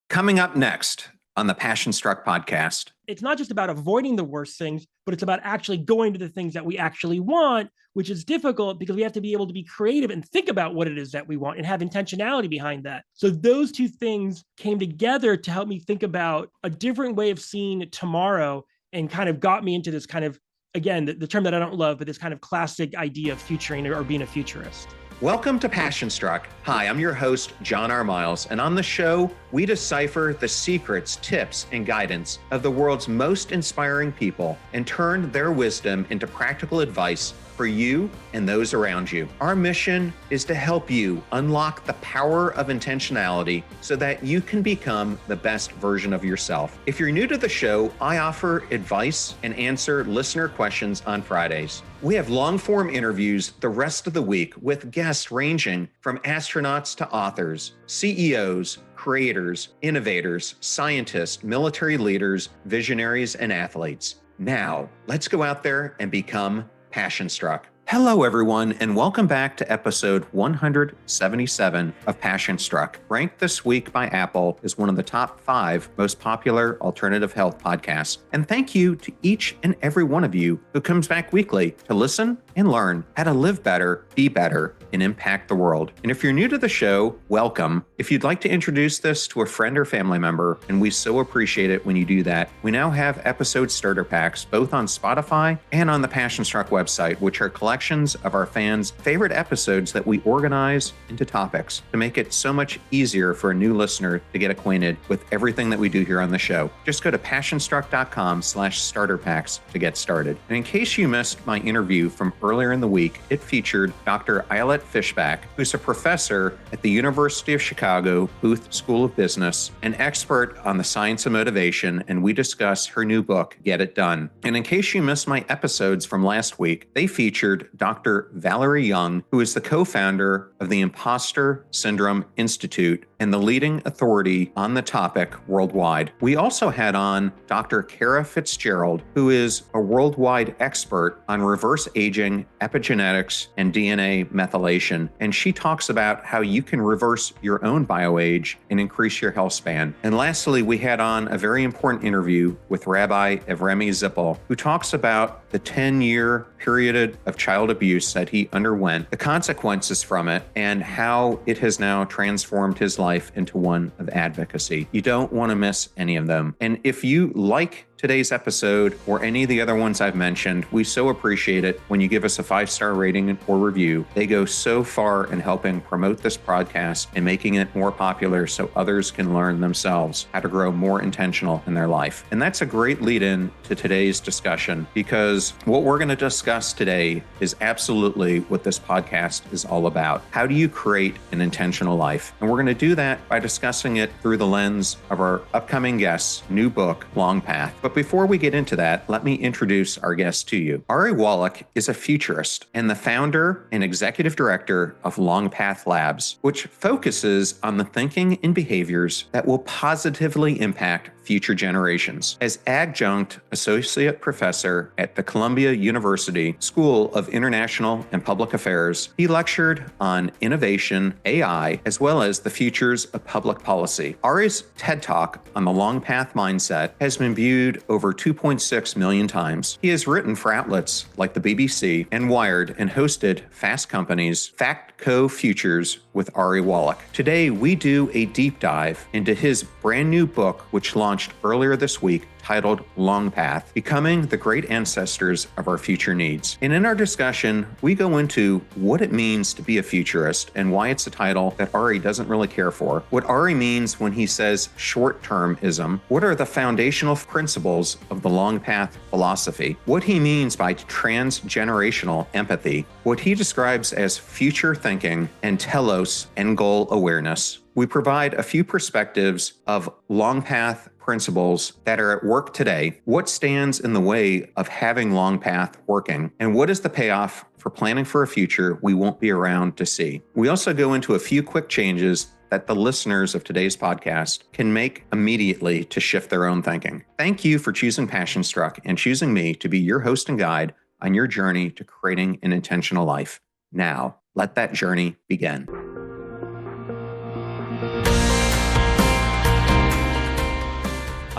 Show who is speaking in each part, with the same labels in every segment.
Speaker 1: Coming up next on the Passion Struck podcast.
Speaker 2: It's not just about avoiding the worst things, but it's about actually going to the things that we actually want, which is difficult because we have to be able to be creative and think about what it is that we want and have intentionality behind that. So those two things came together to help me think about a different way of seeing tomorrow and kind of got me into this kind of, again, the term that I don't love, but this kind of classic idea of futuring or being a futurist.
Speaker 1: Welcome to Passion Struck. Hi, I'm your host, John R. Miles, and on the show, we decipher the secrets, tips, and guidance of the world's most inspiring people and turn their wisdom into practical advice for you and those around you. Our mission is to help you unlock the power of intentionality so that you can become the best version of yourself. If you're new to the show, I offer advice and answer listener questions on Fridays. We have long-form interviews the rest of the week with guests ranging from astronauts to authors, CEOs, creators, innovators, scientists, military leaders, visionaries, and athletes. Now, let's go out there and become Passion Struck. Hello, everyone, and welcome back to episode 177 of Passion Struck, ranked this week by Apple as one of the top 5 most popular alternative health podcasts. And thank you to each and every one of you who comes back weekly to listen and learn how to live better, be better, and impact the world. And if you're new to the show, welcome. If you'd like to introduce this to a friend or family member, and we so appreciate it when you do that, we now have episode starter packs both on Spotify and on the Passion Struck website, which are collections of our fans' favorite episodes that we organize into topics to make it so much easier for a new listener to get acquainted with everything that we do here on the show. Just go to passionstruck.com/starter packs to get started. And in case you missed my interview from earlier in the week, it featured Dr. Ayelet Fishback, who's a professor at the University of Chicago Booth School of Business, an expert on the science of motivation, and we discuss her new book, Get It Done. And in case you missed my episodes from last week, they featured Dr. Valerie Young, who is the co-founder of the Imposter Syndrome Institute and the leading authority on the topic worldwide. We also had on Dr. Kara Fitzgerald, who is a worldwide expert on reverse aging, epigenetics, and DNA methylation. And she talks about how you can reverse your own bioage and increase your health span. And lastly, we had on a very important interview with Rabbi Evremi Zippel, who talks about the 10-year period of child abuse that he underwent, the consequences from it, and how it has now transformed his life into one of advocacy. You don't want to miss any of them. And if you like today's episode or any of the other ones I've mentioned, we so appreciate it when you give us a 5-star rating or review. They go so far in helping promote this podcast and making it more popular so others can learn themselves how to grow more intentional in their life. And that's a great lead in to today's discussion, because what we're going to discuss today is absolutely what this podcast is all about. How do you create an intentional life? And we're going to do that by discussing it through the lens of our upcoming guest's new book, Longpath. But before we get into that, let me introduce our guest to you. Ari Wallach is a futurist and the founder and executive director of Longpath Labs, which focuses on the thinking and behaviors that will positively impact future generations. As adjunct associate professor at the Columbia University School of International and Public Affairs, he lectured on innovation, AI, as well as the futures of public policy. Ari's TED Talk on the Longpath mindset has been viewed over 2.6 million times. He has written for outlets like the BBC and Wired and hosted Fast Company's FactCo Futures with Ari Wallach. Today, we do a deep dive into his brand new book, which launched earlier this week, titled Longpath, Becoming the Great Ancestors of Our Future Needs. And in our discussion, we go into what it means to be a futurist and why it's a title that Ari doesn't really care for, what Ari means when he says short-termism, what are the foundational principles of the Longpath philosophy, what he means by transgenerational empathy, what he describes as future thinking, and telos, end goal awareness. We provide a few perspectives of Longpath principles that are at work today, what stands in the way of having Longpath working, and what is the payoff for planning for a future we won't be around to see. We also go into a few quick changes that the listeners of today's podcast can make immediately to shift their own thinking. Thank you for choosing Passion Struck and choosing me to be your host and guide on your journey to creating an intentional life. Now, let that journey begin.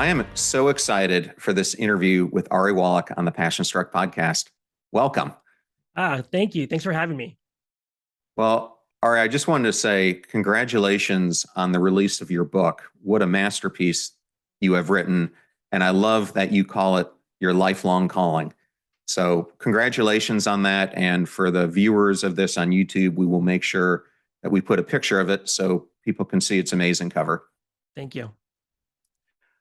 Speaker 1: I am so excited for this interview with Ari Wallach on the Passion Struck podcast. Welcome.
Speaker 2: Thank you. Thanks for having me.
Speaker 1: Well, Ari, I just wanted to say congratulations on the release of your book. What a masterpiece you have written. And I love that you call it your lifelong calling. So congratulations on that. And for the viewers of this on YouTube, we will make sure that we put a picture of it so people can see its amazing cover.
Speaker 2: Thank you.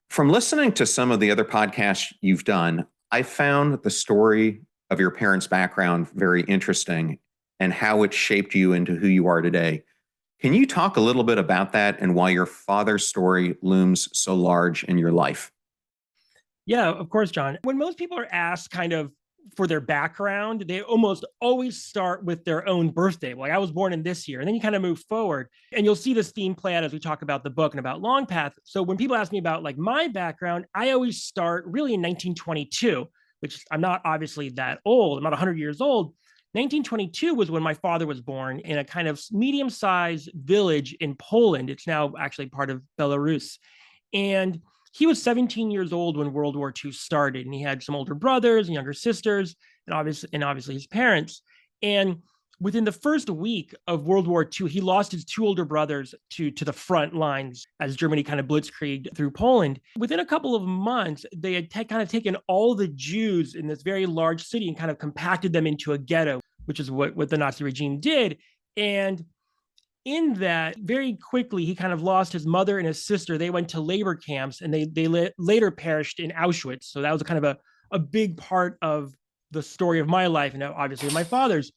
Speaker 1: From listening to some of the other podcasts you've done, I found the story of your parents' background very interesting and how it shaped you into who you are today. Can you talk a little bit about that and why your father's story looms so large in your life?
Speaker 2: Yeah, of course, John. When most people are asked kind of for their background, they almost always start with their own birthday. Like, I was born in this year, and then you kind of move forward, and you'll see this theme play out as we talk about the book and about Longpath. So when people ask me about like my background, I always start really in 1922, which I'm not obviously that old. I'm not 100 years old. 1922 was when my father was born in a kind of medium-sized village in Poland. It's now actually part of Belarus. And he was 17 years old when World War II started, and he had some older brothers and younger sisters, and obviously his parents. And within the first week of World War II, he lost his two older brothers to the front lines as Germany kind of blitzkrieged through Poland. Within a couple of months, they had kind of taken all the Jews in this very large city and kind of compacted them into a ghetto, which is what the Nazi regime did. And in that, very quickly, he kind of lost his mother and his sister. They went to labor camps, and they later perished in Auschwitz. So that was kind of a big part of the story of my life, and obviously my father's.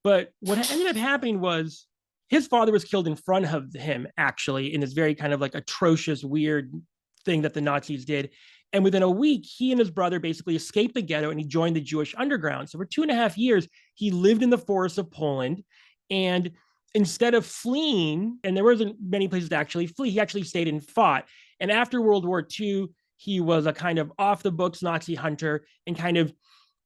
Speaker 2: But what ended up happening was his father was killed in front of him, actually, in this very kind of like atrocious, weird thing that the Nazis did. And within a week, he and his brother basically escaped the ghetto, and he joined the Jewish underground. So for 2.5 years, he lived in the forests of Poland. And instead of fleeing, and there wasn't many places to actually flee, he actually stayed and fought. And after World War II, he was a kind of off the books Nazi hunter and kind of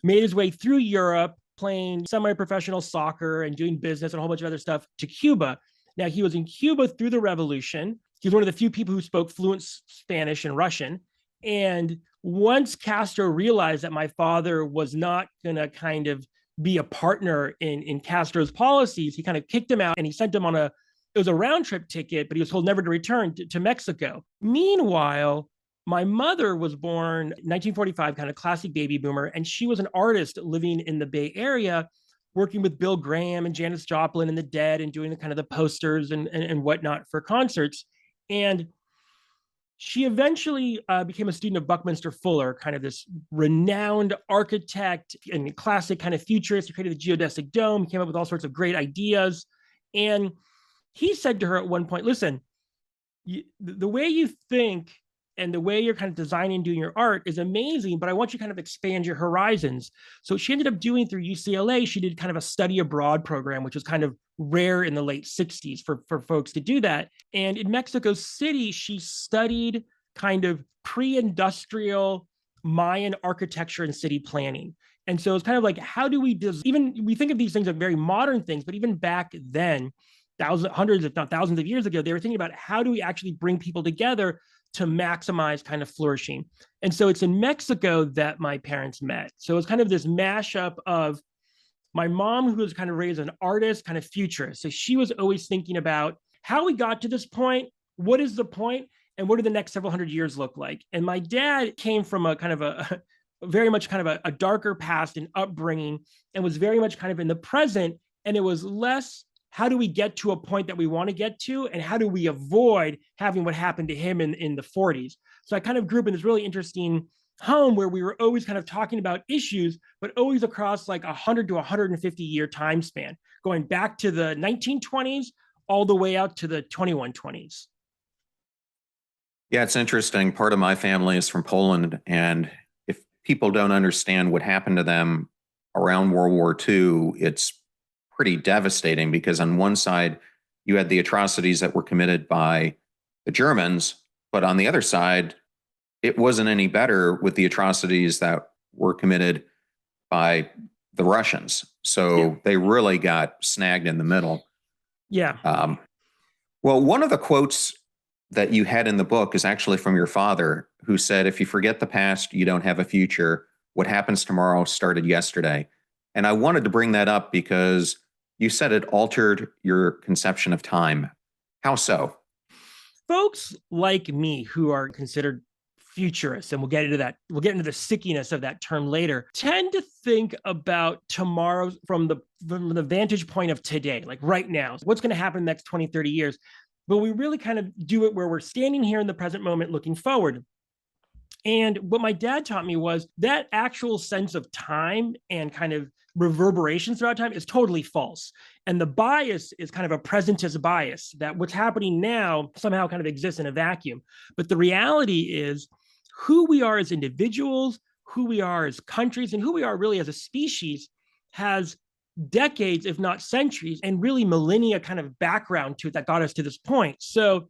Speaker 2: made his way through Europe, playing semi-professional soccer and doing business and a whole bunch of other stuff, to Cuba. Now, he was in Cuba through the revolution. He was one of the few people who spoke fluent Spanish and Russian. And once Castro realized that my father was not going to kind of be a partner in Castro's policies, he kind of kicked him out, and he sent him on it was a round trip ticket, but he was told never to return to Mexico. Meanwhile, my mother was born 1945, kind of classic baby boomer, and she was an artist living in the Bay Area, working with Bill Graham and Janis Joplin and the Dead, and doing the kind of the posters and whatnot for concerts. And she eventually became a student of Buckminster Fuller, kind of this renowned architect and classic kind of futurist. He created the geodesic dome, came up with all sorts of great ideas. And he said to her at one point, listen, the way you think and the way you're kind of designing and doing your art is amazing, but I want you to kind of expand your horizons. So she ended up doing through UCLA, she did kind of a study abroad program, which was kind of rare in the late 60s for folks to do that. And in Mexico City, she studied kind of pre-industrial Mayan architecture and city planning. And so it's kind of like, how do we even we think of these things as very modern things, but even back then, hundreds, if not thousands of years ago, they were thinking about how do we actually bring people together to maximize kind of flourishing. And so it's in Mexico that my parents met. So it's kind of this mashup of my mom, who was kind of raised an artist, kind of futurist. So she was always thinking about how we got to this point, what is the point, and what do the next several hundred years look like? And my dad came from a kind of a very much kind of a darker past and upbringing, and was very much kind of in the present. And it was less, how do we get to a point that we want to get to, and how do we avoid having what happened to him in the 40s? So I kind of grew up in this really interesting home where we were always kind of talking about issues, but always across like 100 to 150 year time span, going back to the 1920s all the way out to the 2120s.
Speaker 1: Yeah, it's interesting. Part of my family is from Poland, and if people don't understand what happened to them around World War II, it's pretty devastating, because on one side, you had the atrocities that were committed by the Germans, but on the other side, it wasn't any better with the atrocities that were committed by the Russians. So they really got snagged in the middle.
Speaker 2: Yeah.
Speaker 1: Well, one of the quotes that you had in the book is actually from your father, who said, if you forget the past, you don't have a future. What happens tomorrow started yesterday. And I wanted to bring that up because you said it altered your conception of time. How so?
Speaker 2: Folks like me who are considered futurists, and we'll get into that, we'll get into the sickiness of that term later, tend to think about tomorrow from the vantage point of today, like right now. What's going to happen in the next 20, 30 years? But we really kind of do it where we're standing here in the present moment looking forward. And what my dad taught me was that actual sense of time and kind of reverberations throughout time is totally false. And the bias is kind of a presentist bias, that what's happening now somehow kind of exists in a vacuum. But the reality is who we are as individuals, who we are as countries, and who we are really as a species has decades, if not centuries, and really millennia kind of background to it that got us to this point. So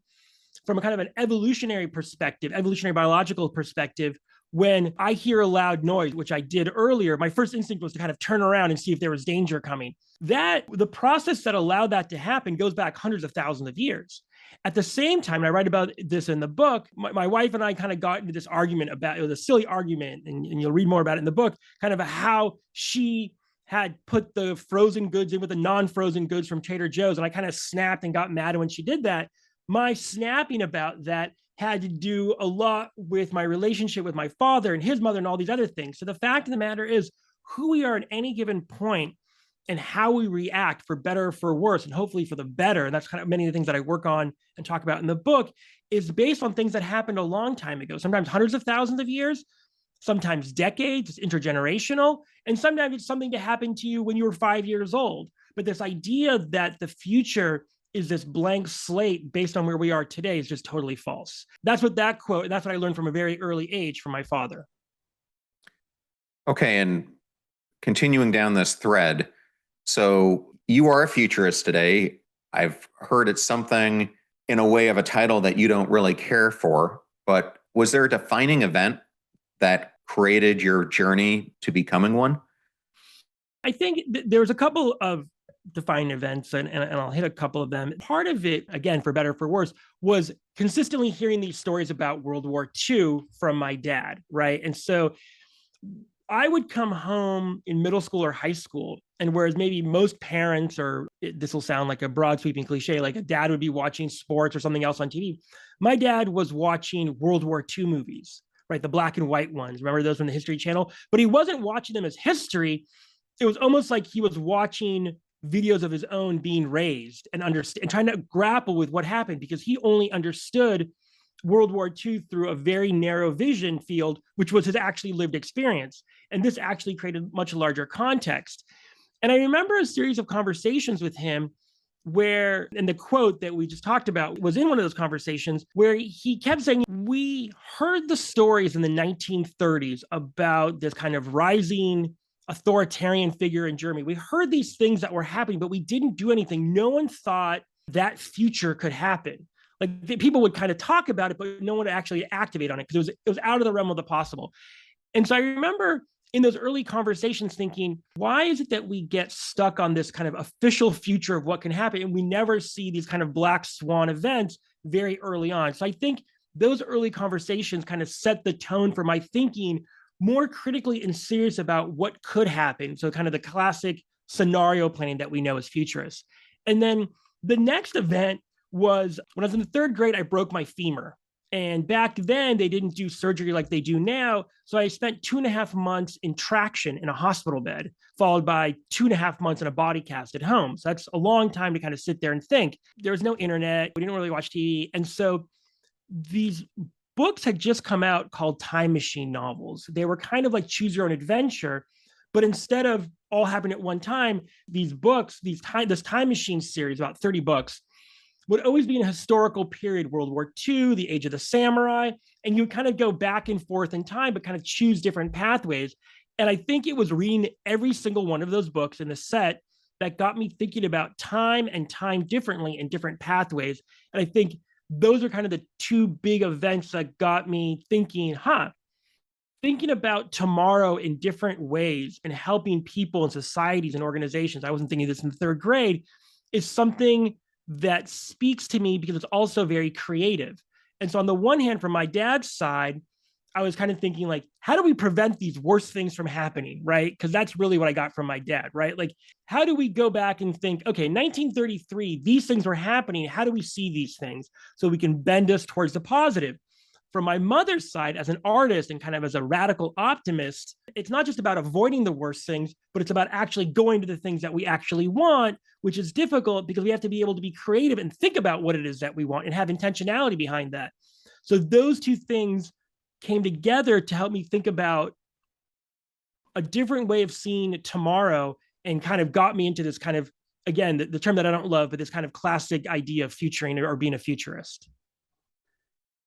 Speaker 2: from a kind of an evolutionary perspective, evolutionary biological perspective, when I hear a loud noise, which I did earlier, my first instinct was to kind of turn around and see if there was danger coming. That the process that allowed that to happen goes back hundreds of thousands of years. At the same time, and I write about this in the book, my wife and I kind of got into this argument about, it was a silly argument, and you'll read more about it in the book, kind of how she had put the frozen goods in with the non-frozen goods from Trader Joe's. And I kind of snapped and got mad when she did that. My snapping about that had to do a lot with my relationship with my father and his mother and all these other things. So the fact of the matter is who we are at any given point and how we react, for better or for worse, and hopefully for the better, and that's kind of many of the things that I work on and talk about in the book, is based on things that happened a long time ago, sometimes hundreds of thousands of years, sometimes decades, it's intergenerational, and sometimes it's something to happen to you when you were 5 years old. But this idea that the future is this blank slate based on where we are today is just totally false. That's what that quote, that's what I learned from a very early age from my father.
Speaker 1: Okay, and continuing down this thread, so you are a futurist today. I've heard it's something in a way of a title that you don't really care for, but was there a defining event that created your journey to becoming one?
Speaker 2: I think there was a couple of defining events, and I'll hit a couple of them. Part of it, again, for better or for worse, was consistently hearing these stories about World War II from my dad, right? And so I would come home in middle school or high school, and whereas maybe most parents, or this will sound like a broad sweeping cliche, like a dad would be watching sports or something else on TV, my dad was watching World War II movies, right? The black and white ones. Remember those from the History Channel? But he wasn't watching them as history. It was almost like he was watching videos of his own being raised and understand and trying to grapple with what happened, because he only understood World War II through a very narrow vision field, which was his actually lived experience. And this actually created much larger context. And I remember a series of conversations with him where, and the quote that we just talked about was in one of those conversations, where he kept saying, we heard the stories in the 1930s about this kind of rising authoritarian figure in Germany. We heard these things that were happening, but we didn't do anything. No one thought that future could happen. Like people would kind of talk about it, but no one would actually activate on it because it was out of the realm of the possible. And so I remember in those early conversations thinking, why is it that we get stuck on this kind of official future of what can happen, and we never see these kind of black swan events very early on? So I think those early conversations kind of set the tone for my thinking more critically and serious about what could happen. So kind of the classic scenario planning that we know as futurists. And then the next event was when I was in the third grade, I broke my femur. And back then they didn't do surgery like they do now. So I spent 2.5 months in traction in a hospital bed, followed by 2.5 months in a body cast at home. So that's a long time to kind of sit there and think. There was no internet. We didn't really watch TV. And so these books had just come out called time machine novels. They were kind of like choose your own adventure, but instead of all happening at one time, these books, this time machine series, about 30 books, would always be in a historical period, World War II, the age of the samurai, and you would kind of go back and forth in time, but kind of choose different pathways. And I think it was reading every single one of those books in the set that got me thinking about time and time differently in different pathways. And I think those are kind of the two big events that got me thinking, thinking about tomorrow in different ways and helping people and societies and organizations. I wasn't thinking this in the third grade, is something that speaks to me because it's also very creative. And so on the one hand, from my dad's side, I was kind of thinking like, how do we prevent these worst things from happening, right? Because that's really what I got from my dad, right? Like, how do we go back and think, okay, 1933, these things were happening. How do we see these things so we can bend us towards the positive? From my mother's side, as an artist and kind of as a radical optimist, it's not just about avoiding the worst things, but it's about actually going to the things that we actually want, which is difficult because we have to be able to be creative and think about what it is that we want and have intentionality behind that. So those two things came together to help me think about a different way of seeing tomorrow and kind of got me into this kind of, again, the term that I don't love, but this kind of classic idea of futuring or being a futurist.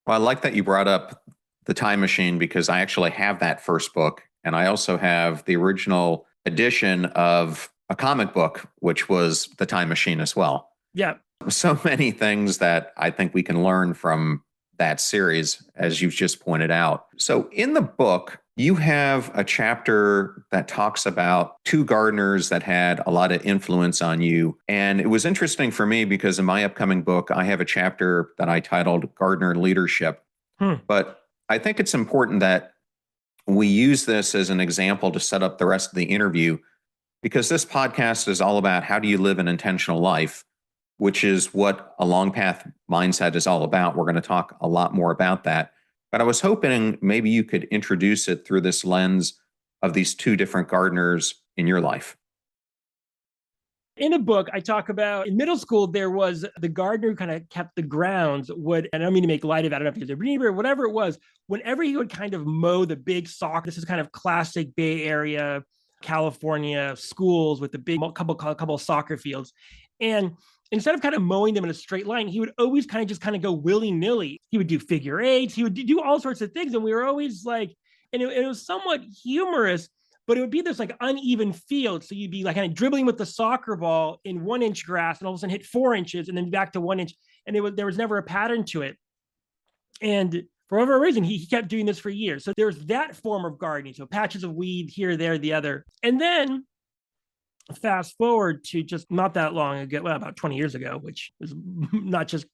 Speaker 1: Well, I like that you brought up The Time Machine because I actually have that first book. And I also have the original edition of a comic book, which was The Time Machine as well.
Speaker 2: Yeah.
Speaker 1: So many things that I think we can learn from that series, as you've just pointed out. So in the book, you have a chapter that talks about two gardeners that had a lot of influence on you. And it was interesting for me because in my upcoming book, I have a chapter that I titled Gardener Leadership. But I think it's important that we use this as an example to set up the rest of the interview, because this podcast is all about how do you live an intentional life, which is what a Longpath mindset is all about. We're going to talk a lot more about that. But I was hoping maybe you could introduce it through this lens of these two different gardeners in your life.
Speaker 2: In the book, I talk about in middle school, there was the gardener who kind of kept the grounds, and I don't mean to make light of it, I don't know if he's a reader or whatever it was, whenever he would kind of mow the big soccer, this is kind of classic Bay Area, California schools with the big couple of soccer fields. And instead of kind of mowing them in a straight line, he would always kind of go willy-nilly. He would do figure eights, he would do all sorts of things. And we were always like, and it was somewhat humorous, but it would be this like uneven field. So you'd be like kind of dribbling with the soccer ball in 1 inch grass and all of a sudden hit 4 inches and then back to 1 inch. And there was never a pattern to it. And for whatever reason, he kept doing this for years. So there's that form of gardening. So patches of weed here, there, the other. And then fast forward to just not that long ago, well, about 20 years ago, which was not just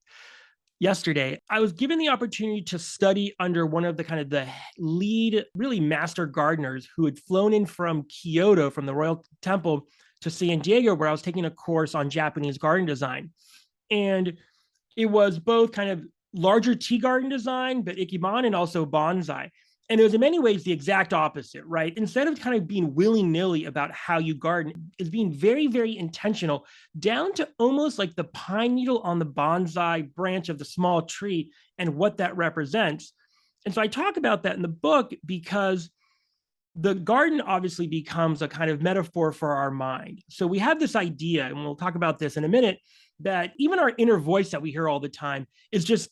Speaker 2: yesterday, I was given the opportunity to study under one of the kind of the lead, really master gardeners who had flown in from Kyoto, from the Royal Temple to San Diego, where I was taking a course on Japanese garden design. And it was both kind of larger tea garden design, but ikebana and also bonsai. And it was in many ways the exact opposite, right? Instead of kind of being willy-nilly about how you garden, is being very, very intentional, down to almost like the pine needle on the bonsai branch of the small tree and what that represents. And so I talk about that in the book because the garden obviously becomes a kind of metaphor for our mind. So we have this idea, and we'll talk about this in a minute, that even our inner voice that we hear all the time is just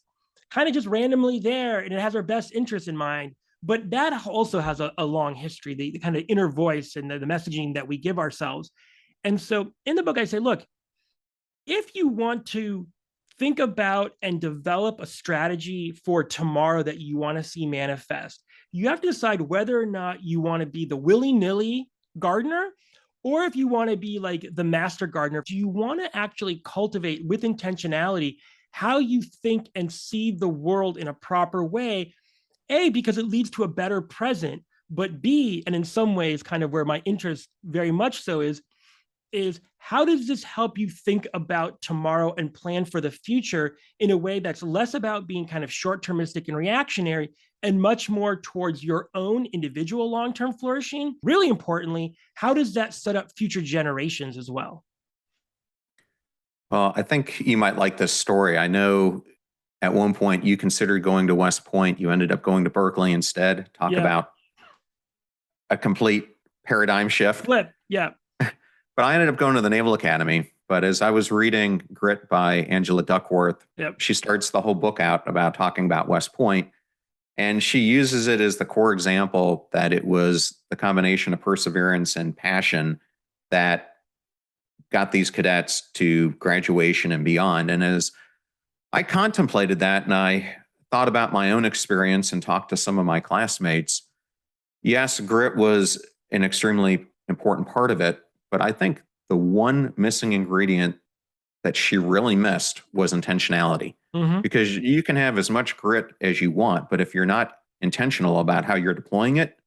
Speaker 2: kind of just randomly there, and it has our best interest in mind. But that also has a long history, the kind of inner voice and the messaging that we give ourselves. And so in the book, I say, look, if you want to think about and develop a strategy for tomorrow that you want to see manifest, you have to decide whether or not you want to be the willy-nilly gardener, or if you want to be like the master gardener. Do you want to actually cultivate with intentionality how you think and see the world in a proper way? A, because it leads to a better present, but B, and in some ways kind of where my interest very much so is how does this help you think about tomorrow and plan for the future in a way that's less about being kind of short-termistic and reactionary and much more towards your own individual long-term flourishing? Really importantly, how does that set up future generations as well?
Speaker 1: Well, I think you might like this story. I know at one point you considered going to West Point. You ended up going to Berkeley instead. Talk about a complete paradigm shift.
Speaker 2: Flip, yeah.
Speaker 1: But I ended up going to the Naval Academy. But as I was reading Grit by Angela Duckworth, she starts the whole book out about talking about West Point. And she uses it as the core example that it was the combination of perseverance and passion that got these cadets to graduation and beyond. And as I contemplated that and I thought about my own experience and talked to some of my classmates, yes, grit was an extremely important part of it. But I think the one missing ingredient that she really missed was intentionality.
Speaker 2: Mm-hmm.
Speaker 1: Because you can have as much grit as you want, but if you're not intentional about how you're deploying it,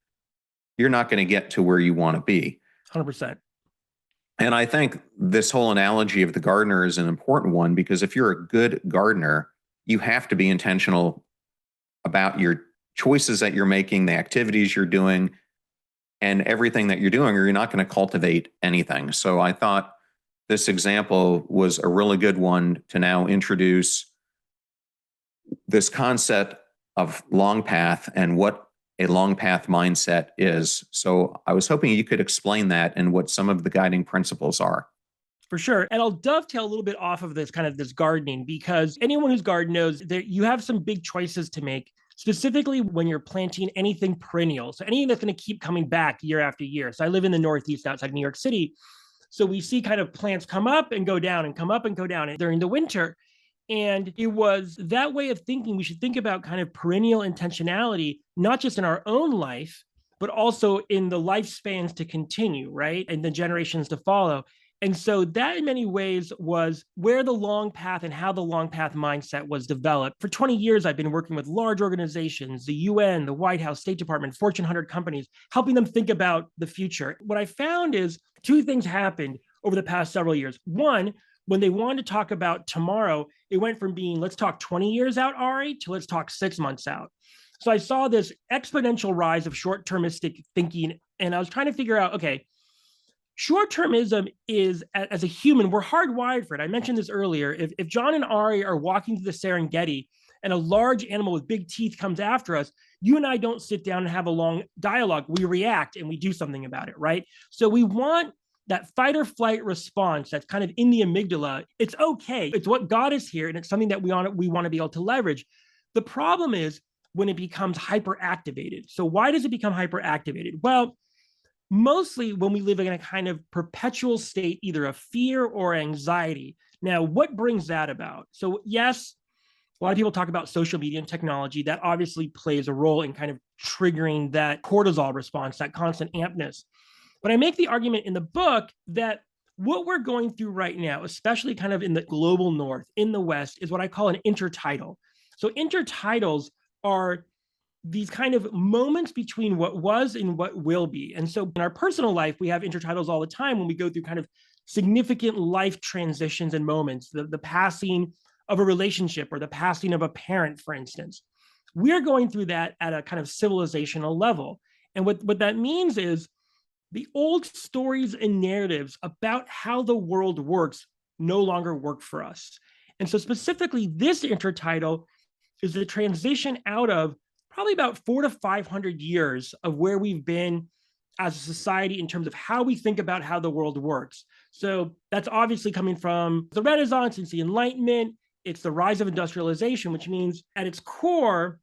Speaker 1: you're not going to get to where you want to be.
Speaker 2: 100%.
Speaker 1: And I think this whole analogy of the gardener is an important one, because if you're a good gardener, you have to be intentional about your choices that you're making, the activities you're doing, and everything that you're doing, or you're not going to cultivate anything. So I thought this example was a really good one to now introduce this concept of Longpath and what a Longpath mindset is. So I was hoping you could explain that and what some of the guiding principles are.
Speaker 2: For sure. And I'll dovetail a little bit off of this kind of this gardening, because anyone who's gardened knows that you have some big choices to make, specifically when you're planting anything perennial. So anything that's going to keep coming back year after year. So I live in the Northeast outside New York City. So we see kind of plants come up and go down and come up and go down during the winter. And it was that way of thinking. We should think about kind of perennial intentionality, not just in our own life, but also in the lifespans to continue, right? And the generations to follow. And so that in many ways was where the long path and how the long path mindset was developed. For 20 years, I've been working with large organizations, the UN, the White House, State Department, Fortune 100 companies, helping them think about the future. What I found is two things happened over the past several years. One, when they wanted to talk about tomorrow, it went from being, let's talk 20 years out, Ari, to let's talk 6 months out. So I saw this exponential rise of short-termistic thinking, and I was trying to figure out, okay, short-termism is, as a human, we're hardwired for it. I mentioned this earlier. If John and Ari are walking through the Serengeti and a large animal with big teeth comes after us, you and I don't sit down and have a long dialogue. We react and we do something about it, right? So we want that fight or flight response that's kind of in the amygdala. It's okay. It's what got us here, and it's something that we want to be able to leverage. The problem is when it becomes hyperactivated. So why does it become hyperactivated? Well, mostly when we live in a kind of perpetual state, either of fear or anxiety. Now, what brings that about? So yes, a lot of people talk about social media and technology. That obviously plays a role in kind of triggering that cortisol response, that constant ampness. But I make the argument in the book that what we're going through right now, especially kind of in the global north, in the West, is what I call an intertidal. So intertidals are these kind of moments between what was and what will be. And so in our personal life, we have intertidals all the time when we go through kind of significant life transitions and moments, the passing of a relationship or the passing of a parent, for instance. We're going through that at a kind of civilizational level. And what that means is the old stories and narratives about how the world works no longer work for us. And so specifically, this intertidal is the transition out of probably about 400 to 500 years of where we've been as a society in terms of how we think about how the world works. So that's obviously coming from the Renaissance, it's the Enlightenment, it's the rise of industrialization, which means at its core,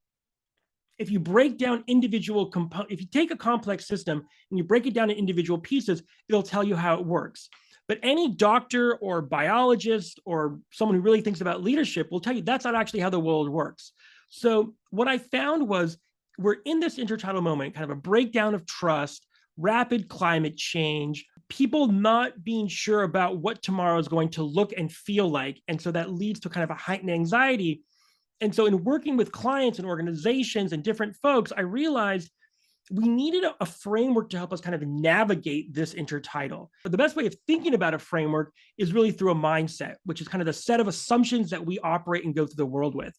Speaker 2: if you break down individual components, if you take a complex system and you break it down in individual pieces, it'll tell you how it works. But any doctor or biologist or someone who really thinks about leadership will tell you that's not actually how the world works. So what I found was we're in this intertidal moment, kind of a breakdown of trust, rapid climate change, people not being sure about what tomorrow is going to look and feel like. And so that leads to kind of a heightened anxiety. And so in working with clients and organizations and different folks, I realized we needed a framework to help us kind of navigate this intertidal. But the best way of thinking about a framework is really through a mindset, which is kind of the set of assumptions that we operate and go through the world with.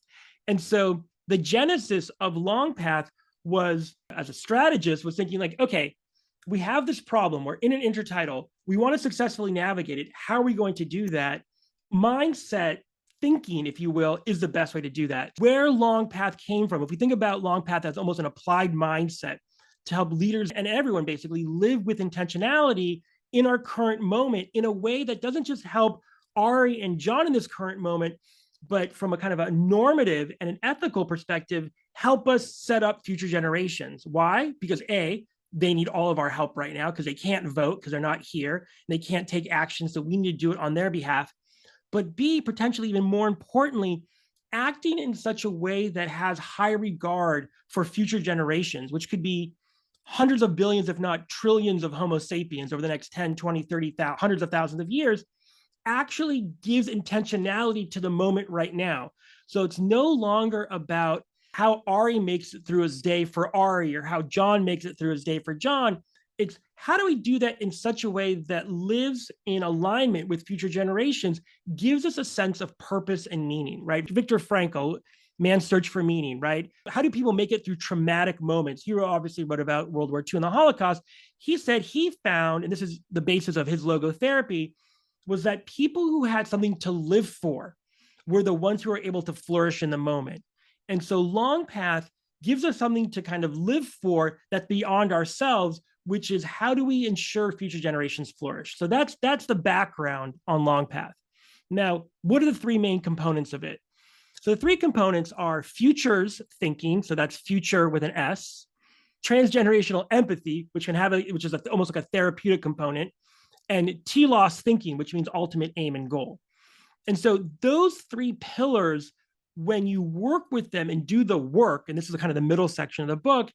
Speaker 2: And so the genesis of Longpath was, as a strategist, was thinking like, okay, we have this problem. We're in an intertidal. We want to successfully navigate it. How are we going to do that? Mindset thinking, if you will, is the best way to do that. Where Longpath came from, if we think about Longpath as almost an applied mindset to help leaders and everyone basically live with intentionality in our current moment in a way that doesn't just help Ari and John in this current moment, but from a kind of a normative and an ethical perspective, help us set up future generations. Why? Because A, they need all of our help right now because they can't vote because they're not here. And they can't take action. So we need to do it on their behalf. But B, potentially even more importantly, acting in such a way that has high regard for future generations, which could be hundreds of billions, if not trillions of Homo sapiens over the next 10, 20, 30, hundreds of thousands of years, actually gives intentionality to the moment right now. So it's no longer about how Ari makes it through his day for Ari or how John makes it through his day for John. It's how do we do that in such a way that lives in alignment with future generations, gives us a sense of purpose and meaning, right? Viktor Frankl, Man's Search for Meaning, right? How do people make it through traumatic moments? He obviously wrote about World War II and the Holocaust. He said he found, and this is the basis of his logotherapy, was that people who had something to live for were the ones who were able to flourish in the moment. And so Longpath gives us something to kind of live for that's beyond ourselves, which is how do we ensure future generations flourish? So that's the background on Longpath. Now, what are the three main components of it? So the three components are futures thinking, so that's future with an S, transgenerational empathy, which is almost like a therapeutic component, and telos thinking, which means ultimate aim and goal. And so those three pillars, when you work with them and do the work, and this is kind of the middle section of the book,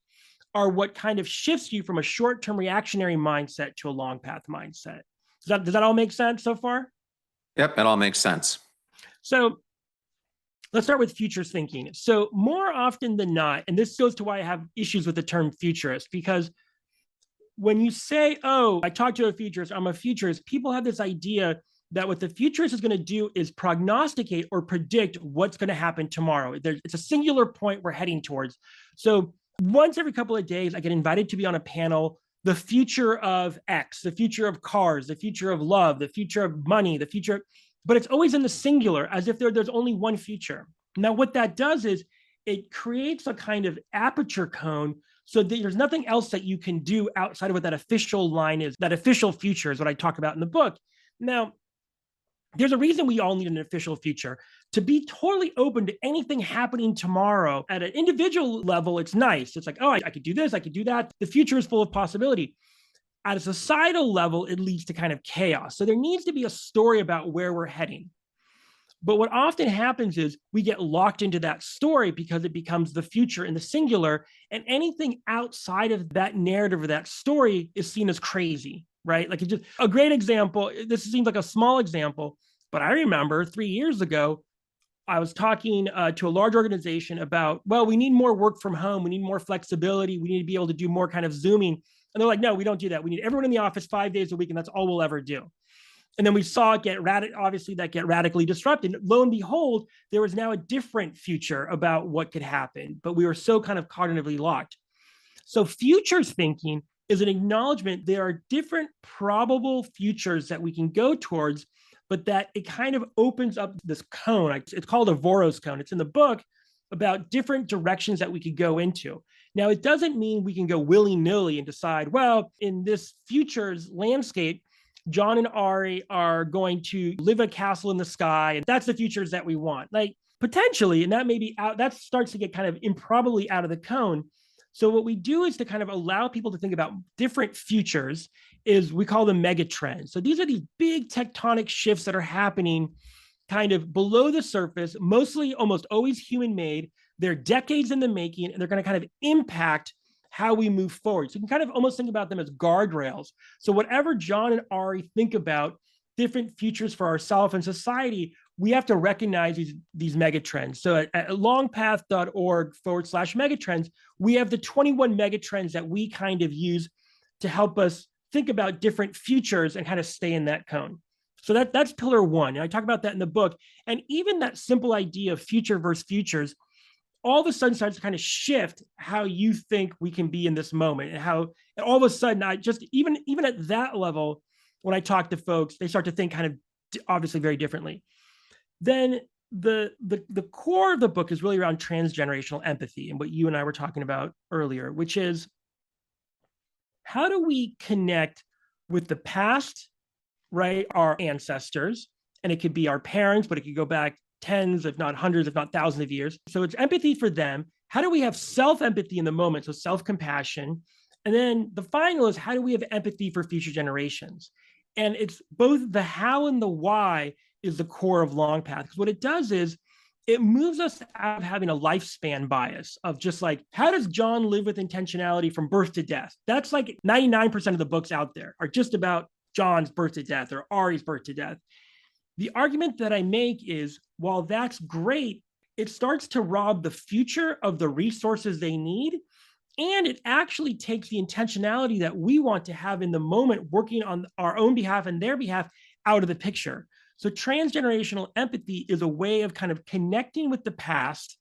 Speaker 2: are what kind of shifts you from a short-term reactionary mindset to a long path mindset. Does that all make sense so far?
Speaker 1: Yep, it all makes sense.
Speaker 2: So let's start with futures thinking. So more often than not, and this goes to why I have issues with the term futurist, because when you say, oh, I talked to a futurist, I'm a futurist, people have this idea that what the futurist is going to do is prognosticate or predict what's going to happen tomorrow. It's a singular point we're heading towards. So once every couple of days, I get invited to be on a panel, the future of X, the future of cars, the future of love, the future of money, the future, but it's always in the singular, as if there's only one future. Now, what that does is it creates a kind of aperture cone so that there's nothing else that you can do outside of what that official line is. That official future is what I talk about in the book. Now, there's a reason we all need an official future. To be totally open to anything happening tomorrow at an individual level, it's nice. It's like, oh, I could do this, I could do that. The future is full of possibility. At a societal level, it leads to kind of chaos. So there needs to be a story about where we're heading. But what often happens is we get locked into that story because it becomes the future in the singular, and anything outside of that narrative or that story is seen as crazy, right? Like it's just a great example. This seems like a small example, but I remember 3 years ago, I was talking to a large organization about, well, we need more work from home. We need more flexibility. We need to be able to do more kind of Zooming. And they're like, no, we don't do that. We need everyone in the office 5 days a week, and that's all we'll ever do. And then we saw it get radically disrupted. Lo and behold, there was now a different future about what could happen, but we were so kind of cognitively locked. So futures thinking is an acknowledgement there are different probable futures that we can go towards, but that it kind of opens up this cone. It's called a Voros cone. It's in the book about different directions that we could go into. Now, it doesn't mean we can go willy-nilly and decide, well, in this futures landscape, John and Ari are going to live a castle in the sky, and that's the futures that we want. Like potentially, and that may be out, that starts to get kind of improbably out of the cone. So what we do is to kind of allow people to think about different futures is we call them megatrends. So these are these big tectonic shifts that are happening kind of below the surface, mostly almost always human-made. They're decades in the making, and they're going to kind of impact how we move forward. So you can kind of almost think about them as guardrails. So whatever John and Ari think about different futures for ourselves and society, we have to recognize these megatrends. So at longpath.org/megatrends, we have the 21 megatrends that we kind of use to help us think about different futures and kind of stay in that cone. So that's pillar one. And I talk about that in the book. And even that simple idea of future versus futures all of a sudden starts to kind of shift how you think we can be in this moment, and how and all of a sudden I just even at that level, when I talk to folks, they start to think kind of obviously very differently. Then the core of the book is really around transgenerational empathy and what you and I were talking about earlier, which is how do we connect with the past, right? Our ancestors, and it could be our parents, but it could go back tens, if not hundreds, if not thousands of years. So it's empathy for them. How do we have self-empathy in the moment? So self-compassion. And then the final is how do we have empathy for future generations? And it's both the how and the why is the core of Longpath. Because what it does is it moves us out of having a lifespan bias of just like, how does John live with intentionality from birth to death? That's like 99% of the books out there are just about John's birth to death or Ari's birth to death. The argument that I make is, while that's great, it starts to rob the future of the resources they need. And it actually takes the intentionality that we want to have in the moment, working on our own behalf and their behalf, out of the picture. So transgenerational empathy is a way of kind of connecting with the past,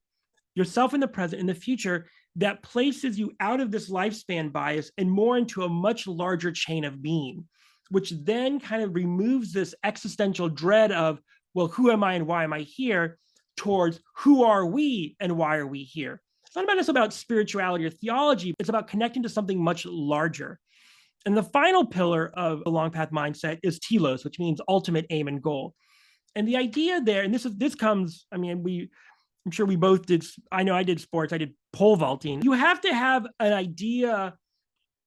Speaker 2: yourself in the present, in the future, that places you out of this lifespan bias and more into a much larger chain of being, which then kind of removes this existential dread of, well, who am I and why am I here, towards who are we and why are we here? It's not just about spirituality or theology, it's about connecting to something much larger. And the final pillar of the long path mindset is telos, which means ultimate aim and goal. And the idea there, and this comes, I mean, I'm sure we both did. I know I did sports. I did pole vaulting. You have to have an idea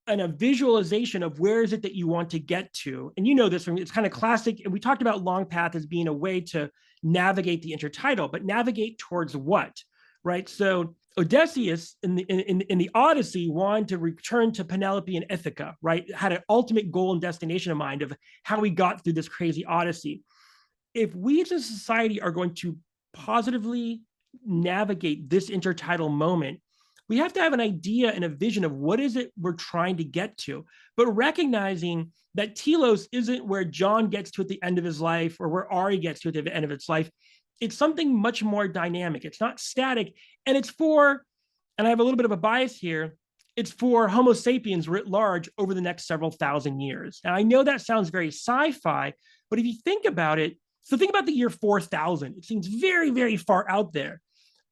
Speaker 2: and a visualization of where is it that you want to get to. And you know this from, it's kind of classic. And we talked about long path as being a way to navigate the intertidal, but navigate towards what, right? So Odysseus in the Odyssey wanted to return to Penelope and Ithaca, right? Had an ultimate goal and destination in mind of how we got through this crazy Odyssey. If we as a society are going to positively navigate this intertidal moment, we have to have an idea and a vision of what is it we're trying to get to, but recognizing that telos isn't where John gets to at the end of his life or where Ari gets to at the end of its life. It's something much more dynamic. It's not static. And it's for, and I have a little bit of a bias here, it's for Homo sapiens writ large over the next several thousand years. Now, I know that sounds very sci-fi, but if you think about it, so think about the year 4000. It seems very, very far out there.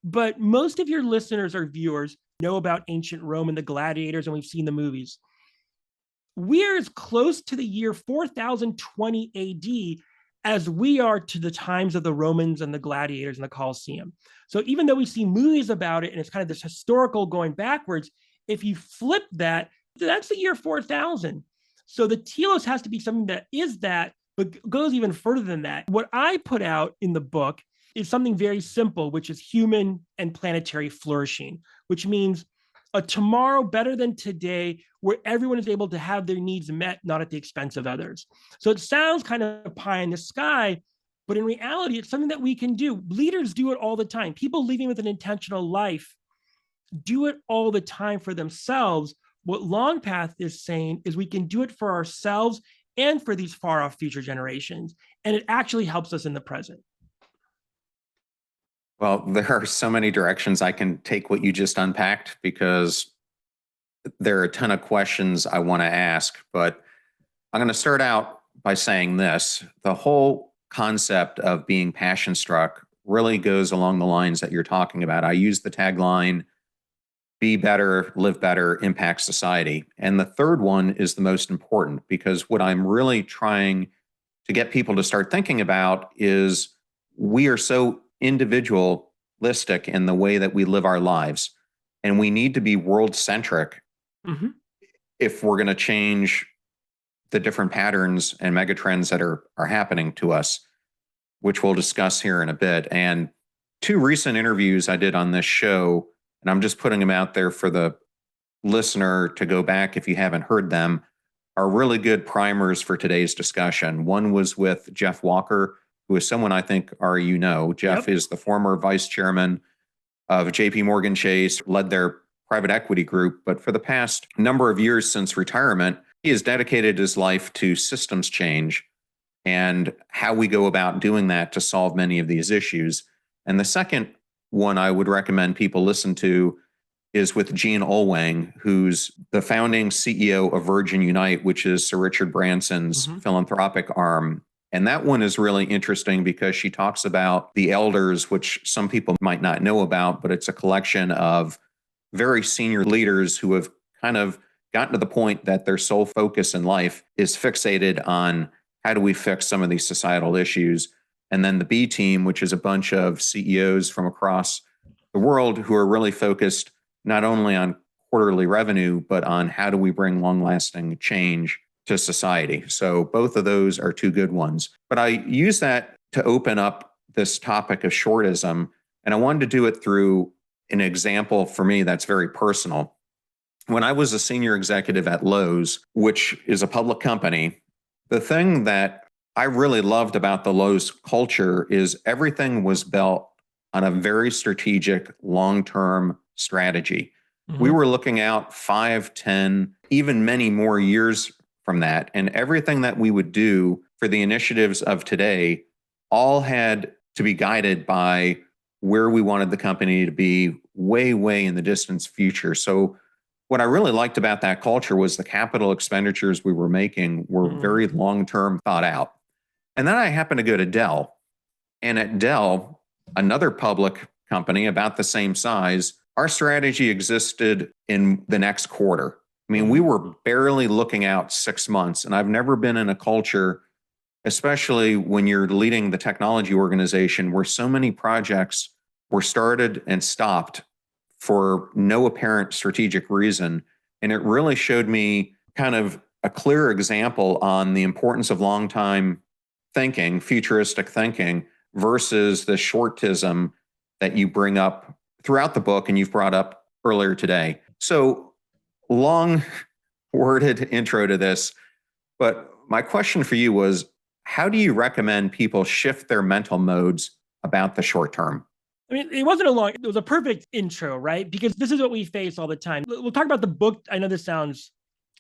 Speaker 2: But most of your listeners or viewers know about ancient Rome and the gladiators, and we've seen the movies. We're as close to the year 4020 AD as we are to the times of the Romans and the gladiators in the Colosseum. So even though we see movies about it and it's kind of this historical going backwards, if you flip that, that's the year 4000. So the telos has to be something that is that, but goes even further than that. What I put out in the book is something very simple, which is human and planetary flourishing, which means a tomorrow better than today, where everyone is able to have their needs met, not at the expense of others. So it sounds kind of pie in the sky, but in reality, it's something that we can do. Leaders do it all the time. People leading with an intentional life do it all the time for themselves. What Longpath is saying is we can do it for ourselves and for these far off future generations. And it actually helps us in the present.
Speaker 1: Well, there are so many directions I can take what you just unpacked because there are a ton of questions I want to ask, but I'm going to start out by saying this. The whole concept of being passion struck really goes along the lines that you're talking about. I use the tagline, be better, live better, impact society. And the third one is the most important because what I'm really trying to get people to start thinking about is we are so individualistic in the way that we live our lives. And we need to be world-centric if we're going to change the different patterns and megatrends that are happening to us, which we'll discuss here in a bit. And two recent interviews I did on this show, and I'm just putting them out there for the listener to go back if you haven't heard them, are really good primers for today's discussion. One was with Jeff Walker, who is someone I think, Ari, you know. Jeff is the former vice chairman of JP Morgan Chase, led their private equity group. But for the past number of years since retirement, he has dedicated his life to systems change and how we go about doing that to solve many of these issues. And the second one I would recommend people listen to is with Jean Olwang, who's the founding CEO of Virgin Unite, which is Sir Richard Branson's philanthropic arm. And that one is really interesting because she talks about the elders, which some people might not know about, but it's a collection of very senior leaders who have kind of gotten to the point that their sole focus in life is fixated on how do we fix some of these societal issues. And then the B team, which is a bunch of CEOs from across the world who are really focused not only on quarterly revenue, but on how do we bring long-lasting change to society. So both of those are two good ones. But I use that to open up this topic of shortism, and I wanted to do it through an example for me that's very personal. When I was a senior executive at Lowe's, which is a public company, the thing that I really loved about the Lowe's culture is everything was built on a very strategic long-term strategy. We
Speaker 2: Mhm.
Speaker 1: were looking out 5, 10, even many more years from that. And everything that we would do for the initiatives of today all had to be guided by where we wanted the company to be way, way in the distant future. So what I really liked about that culture was the capital expenditures we were making were
Speaker 2: Mhm.
Speaker 1: very long-term thought out. And then I happened to go to Dell. And at Dell, another public company about the same size, our strategy existed in the next quarter. I mean, we
Speaker 2: Mhm.
Speaker 1: were barely looking out 6 months. And I've never been in a culture, especially when you're leading the technology organization, where so many projects were started and stopped for no apparent strategic reason. And it really showed me kind of a clear example on the importance of long time thinking, futuristic thinking, versus the shortism that you bring up throughout the book and you've brought up earlier today. So, long worded intro to this, but my question for you was, how do you recommend people shift their mental modes about the short term?
Speaker 2: I mean, it was a perfect intro, right? Because this is what we face all the time. We'll talk about the book. I know this sounds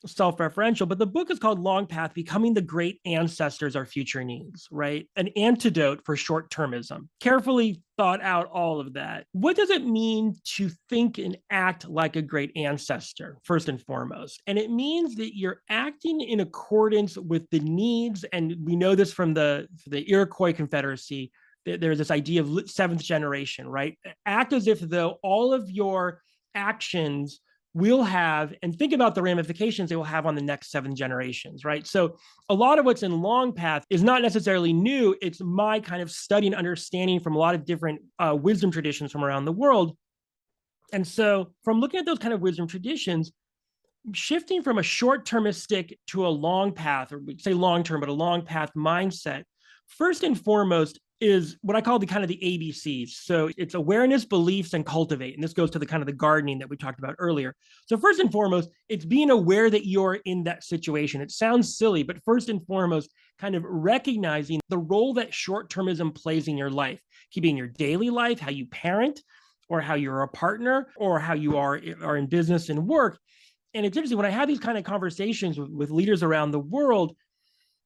Speaker 2: self-referential, but the book is called Longpath, Becoming the Great Ancestors Our Future Needs, right? An antidote for short-termism. Carefully thought out all of that. What does it mean to think and act like a great ancestor, first and foremost? And it means that you're acting in accordance with the needs, and we know this from the Iroquois Confederacy, there's this idea of seventh generation, right? Act as if though all of your actions will have, and think about the ramifications they will have on the next 7 generations, right? So a lot of what's in Longpath is not necessarily new. It's my kind of study and understanding from a lot of different wisdom traditions from around the world. And so from looking at those kind of wisdom traditions, shifting from a short-termistic to a long path, or we say long-term, but a long path mindset, first and foremost is what I call the kind of the ABCs. So it's awareness, beliefs, and cultivate. And this goes to the kind of the gardening that we talked about earlier. So first and foremost, it's being aware that you're in that situation. It sounds silly, but first and foremost, kind of recognizing the role that short-termism plays in your life, keeping your daily life, how you parent, or how you're a partner, or how you are in business and work. And it's interesting when I have these kind of conversations with leaders around the world,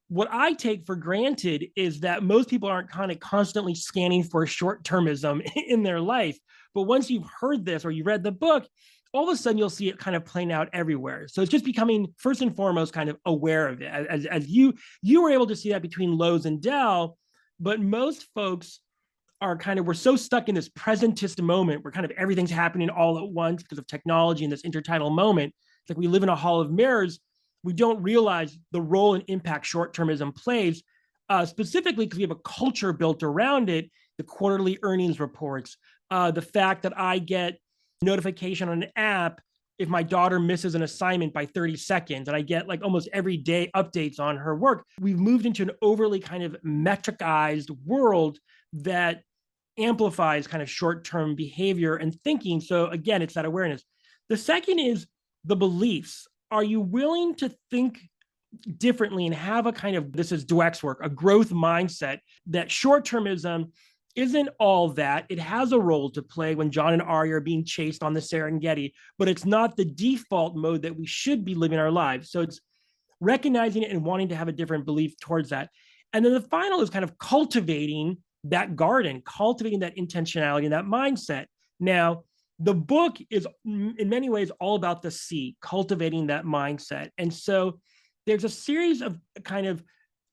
Speaker 2: what I take for granted is that most people aren't kind of constantly scanning for short-termism in their life. But once you've heard this or you read the book, all of a sudden you'll see it kind of playing out everywhere. So it's just becoming first and foremost kind of aware of it. As you were able to see that between Lowe's and Dell, but most folks are kind of, we're so stuck in this presentist moment where kind of everything's happening all at once because of technology and this intertidal moment. It's like we live in a hall of mirrors. We don't realize the role and impact short-termism plays, specifically because we have a culture built around it, the quarterly earnings reports, the fact that I get notification on an app if my daughter misses an assignment by 30 seconds, and I get like almost every day updates on her work. We've moved into an overly kind of metricized world that amplifies kind of short-term behavior and thinking. So again, it's that awareness. The second is the beliefs. Are you willing to think differently and have a kind of, this is Dweck's work, a growth mindset that short-termism isn't all that. It has a role to play when John and Ari are being chased on the Serengeti, but it's not the default mode that we should be living our lives. So it's recognizing it and wanting to have a different belief towards that. And then the final is kind of cultivating that garden, cultivating that intentionality and that mindset. Now, the book is in many ways all about the C, cultivating that mindset. And so there's a series of kind of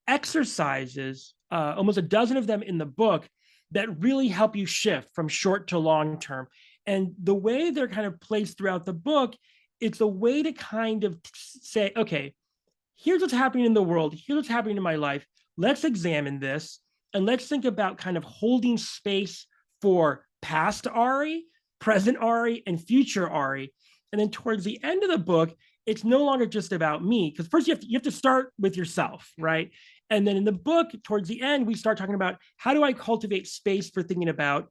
Speaker 2: exercises, almost a dozen of them in the book, that really help you shift from short to long term. And the way they're kind of placed throughout the book, it's a way to kind of say, okay, here's what's happening in the world, here's what's happening in my life. Let's examine this and let's think about kind of holding space for past Ari, present Ari, and future Ari. And then towards the end of the book, it's no longer just about me, because first you have to start with yourself, right? And then in the book, towards the end, we start talking about how do I cultivate space for thinking about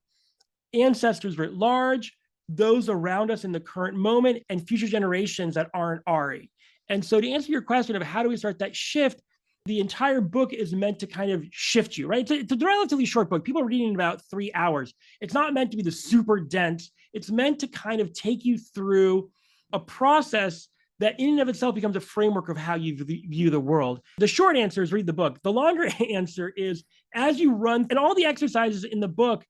Speaker 2: ancestors writ large, those around us in the current moment, and future generations that aren't Ari. And so to answer your question of how do we start that shift, The entire book is meant to kind of shift you, right? It's a relatively short book. People are reading in about 3 hours. It's not meant to be the super dense. It's meant to kind of take you through a process that in and of itself becomes a framework of how you view the world. The short answer is read the book. The longer answer is as you run, and all the exercises in the book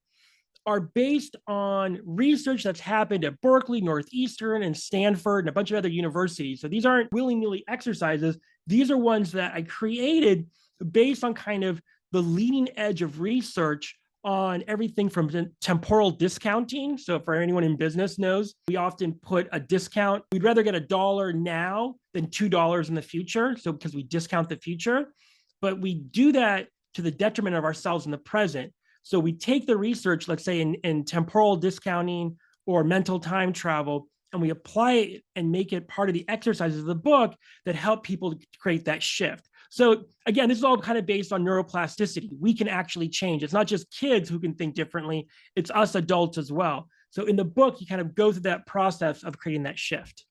Speaker 2: are based on research that's happened at Berkeley, Northeastern, and Stanford, and a bunch of other universities. So these aren't willy-nilly exercises. These are ones that I created based on kind of the leading edge of research on everything from temporal discounting. So for anyone in business knows, we often put a discount. We'd rather get $1 now than $2 in the future. So because we discount the future, but we do that to the detriment of ourselves in the present. So we take the research, let's say in temporal discounting or mental time travel, and we apply it and make it part of the exercises of the book that help people create that shift. So again, this is all kind of based on neuroplasticity. We can actually change. It's not just kids who can think differently, it's us adults as well. So in the book, you kind of go through that process of creating that shift.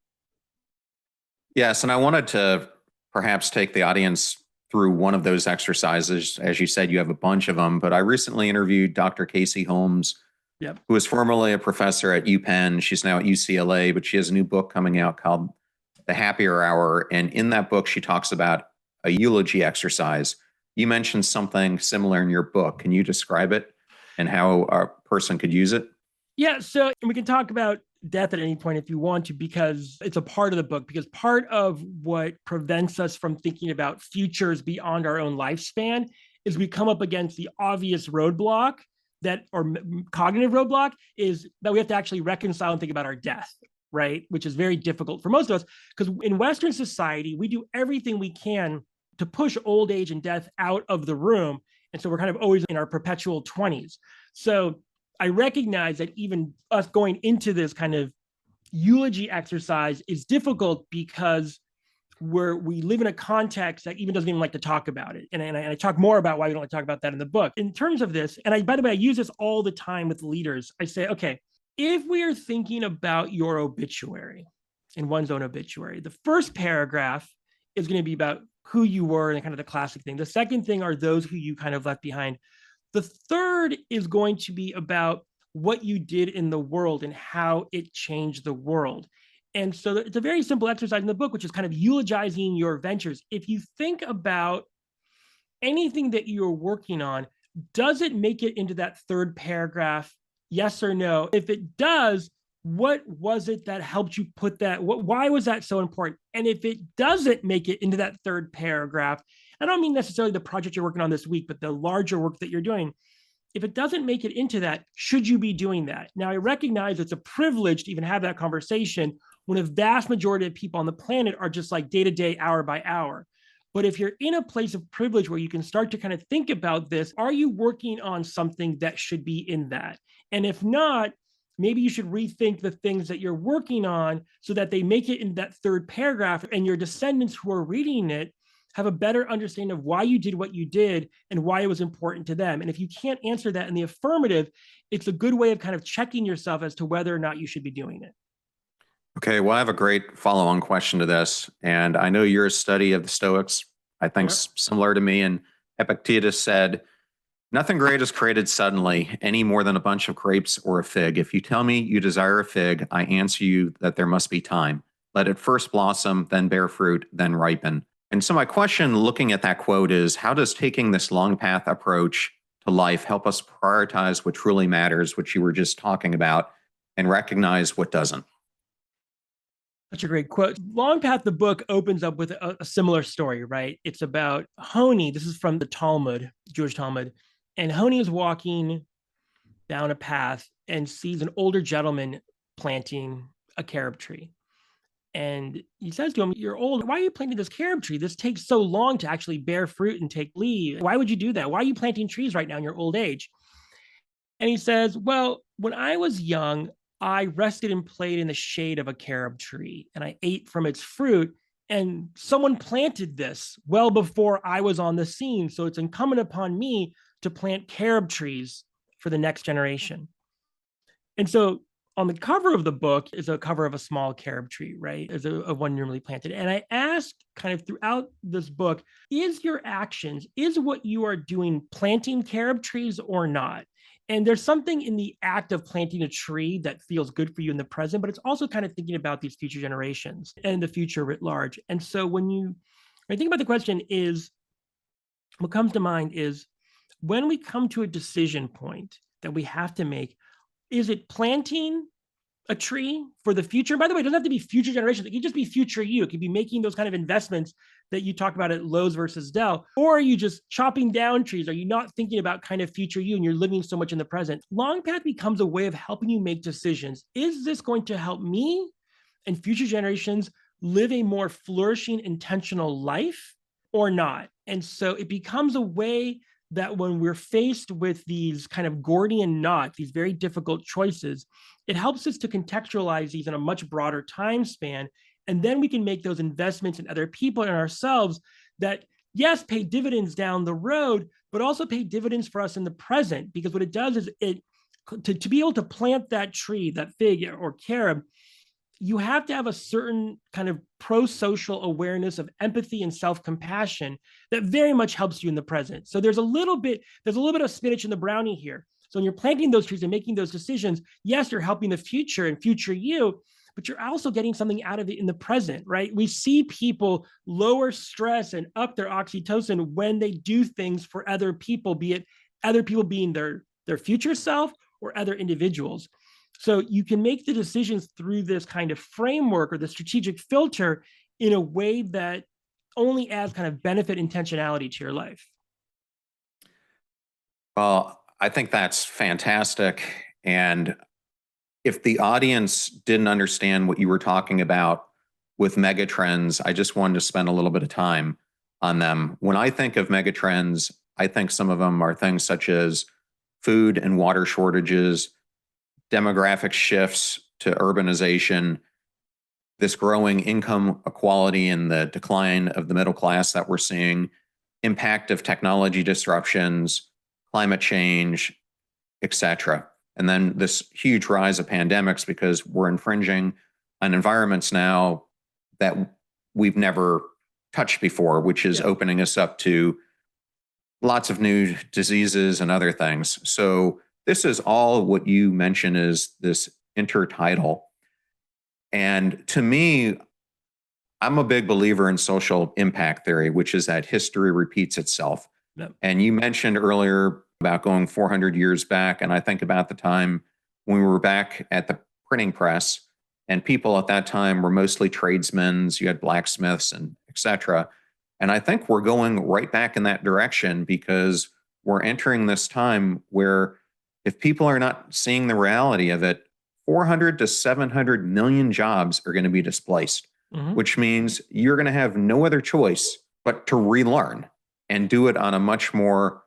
Speaker 1: Yes, and I wanted to perhaps take the audience through one of those exercises. As you said, you have a bunch of them, but I recently interviewed Dr. Casey Holmes, who was formerly a professor at UPenn. She's now at UCLA, but she has a new book coming out called The Happier Hour. And in that book, she talks about a eulogy exercise. You mentioned something similar in your book. Can you describe it and how a person could use it?
Speaker 2: Yeah, so we can talk about death at any point if you want to, because it's a part of the book, because part of what prevents us from thinking about futures beyond our own lifespan is we come up against the obvious roadblock that, or cognitive roadblock, is that we have to actually reconcile and think about our death, right? Which is very difficult for most of us, because in Western society, we do everything we can to push old age and death out of the room. And so we're kind of always in our perpetual 20s. So I recognize that even us going into this kind of eulogy exercise is difficult because we live in a context that even doesn't even like to talk about it. And I talk more about why we don't like to talk about that in the book. In terms of this, and by the way, I use this all the time with leaders. I say, okay, if we are thinking about your obituary, in one's own obituary, the first paragraph is going to be about who you were and kind of the classic thing. The second thing are those who you kind of left behind. The third is going to be about what you did in the world and how it changed the world. And so it's a very simple exercise in the book, which is kind of eulogizing your ventures. If you think about anything that you're working on, does it make it into that third paragraph? Yes or no? If it does, what was it that helped you put that? Why was that so important? And if it doesn't make it into that third paragraph, I don't mean necessarily the project you're working on this week, but the larger work that you're doing. If it doesn't make it into that, should you be doing that? Now, I recognize it's a privilege to even have that conversation when a vast majority of people on the planet are just like day to day, hour by hour. But if you're in a place of privilege where you can start to kind of think about this, are you working on something that should be in that? And if not, maybe you should rethink the things that you're working on so that they make it in that third paragraph and your descendants who are reading it have a better understanding of why you did what you did and why it was important to them. And if you can't answer that in the affirmative, it's a good way of kind of checking yourself as to whether or not you should be doing it.
Speaker 1: Okay, well, I have a great follow-on question to this. And I know you're a study of the Stoics, I think similar to me. And Epictetus said, nothing great is created suddenly, any more than a bunch of grapes or a fig. If you tell me you desire a fig, I answer you that there must be time. Let it first blossom, then bear fruit, then ripen. And so my question looking at that quote is, how does taking this long path approach to life help us prioritize what truly matters, which you were just talking about, and recognize what doesn't?
Speaker 2: Such a great quote. Longpath, the book, opens up with a similar story, right? It's about Honi. This is from the Talmud, Jewish Talmud. And Honi is walking down a path and sees an older gentleman planting a carob tree. And he says to him, you're old. Why are you planting this carob tree? This takes so long to actually bear fruit and take leaf. Why would you do that? Why are you planting trees right now in your old age? And he says, well, when I was young, I rested and played in the shade of a carob tree and I ate from its fruit. And someone planted this well before I was on the scene. So it's incumbent upon me to plant carob trees for the next generation. And so on the cover of the book is a cover of a small carob tree, right? Is a one newly planted. And I asked kind of throughout this book, is your actions, is what you are doing planting carob trees or not? And there's something in the act of planting a tree that feels good for you in the present, but it's also kind of thinking about these future generations and the future writ large. And so when I think about the question is, what comes to mind is when we come to a decision point that we have to make, is it planting a tree for the future? By the way, it doesn't have to be future generations. It can just be future you. It could be making those kind of investments that you talked about at Lowe's versus Dell. Or are you just chopping down trees? Are you not thinking about kind of future you and you're living so much in the present? Longpath becomes a way of helping you make decisions. Is this going to help me and future generations live a more flourishing, intentional life or not? And so it becomes a way that when we're faced with these kind of Gordian knots, these very difficult choices, it helps us to contextualize these in a much broader time span. And then we can make those investments in other people and ourselves that, yes, pay dividends down the road, but also pay dividends for us in the present. Because what it does is to be able to plant that tree, that fig or carob, you have to have a certain kind of pro-social awareness of empathy and self-compassion that very much helps you in the present. So there's a little bit of spinach in the brownie here. So when you're planting those trees and making those decisions, yes, you're helping the future and future you, but you're also getting something out of it in the present, right? We see people lower stress and up their oxytocin when they do things for other people, be it other people being their future self or other individuals. So you can make the decisions through this kind of framework or the strategic filter in a way that only adds kind of benefit intentionality to your life.
Speaker 1: Well, I think that's fantastic. And if the audience didn't understand what you were talking about with megatrends, I just wanted to spend a little bit of time on them. When I think of megatrends, I think some of them are things such as food and water shortages, demographic shifts to urbanization, this growing income equality and the decline of the middle class that we're seeing, impact of technology disruptions, climate change, etc. And then this huge rise of pandemics because we're infringing on environments now that we've never touched before, which is opening us up to lots of new diseases and other things. So this is all what you mentioned is this intertidal. And to me, I'm a big believer in social impact theory, which is that history repeats itself.
Speaker 2: Yep.
Speaker 1: And you mentioned earlier about going 400 years back. And I think about the time when we were back at the printing press and people at that time were mostly tradesmen. You had blacksmiths and et cetera. And I think we're going right back in that direction because we're entering this time where if people are not seeing the reality of it, 400 to 700 million jobs are going to be displaced, which means you're going to have no other choice but to relearn and do it on a much more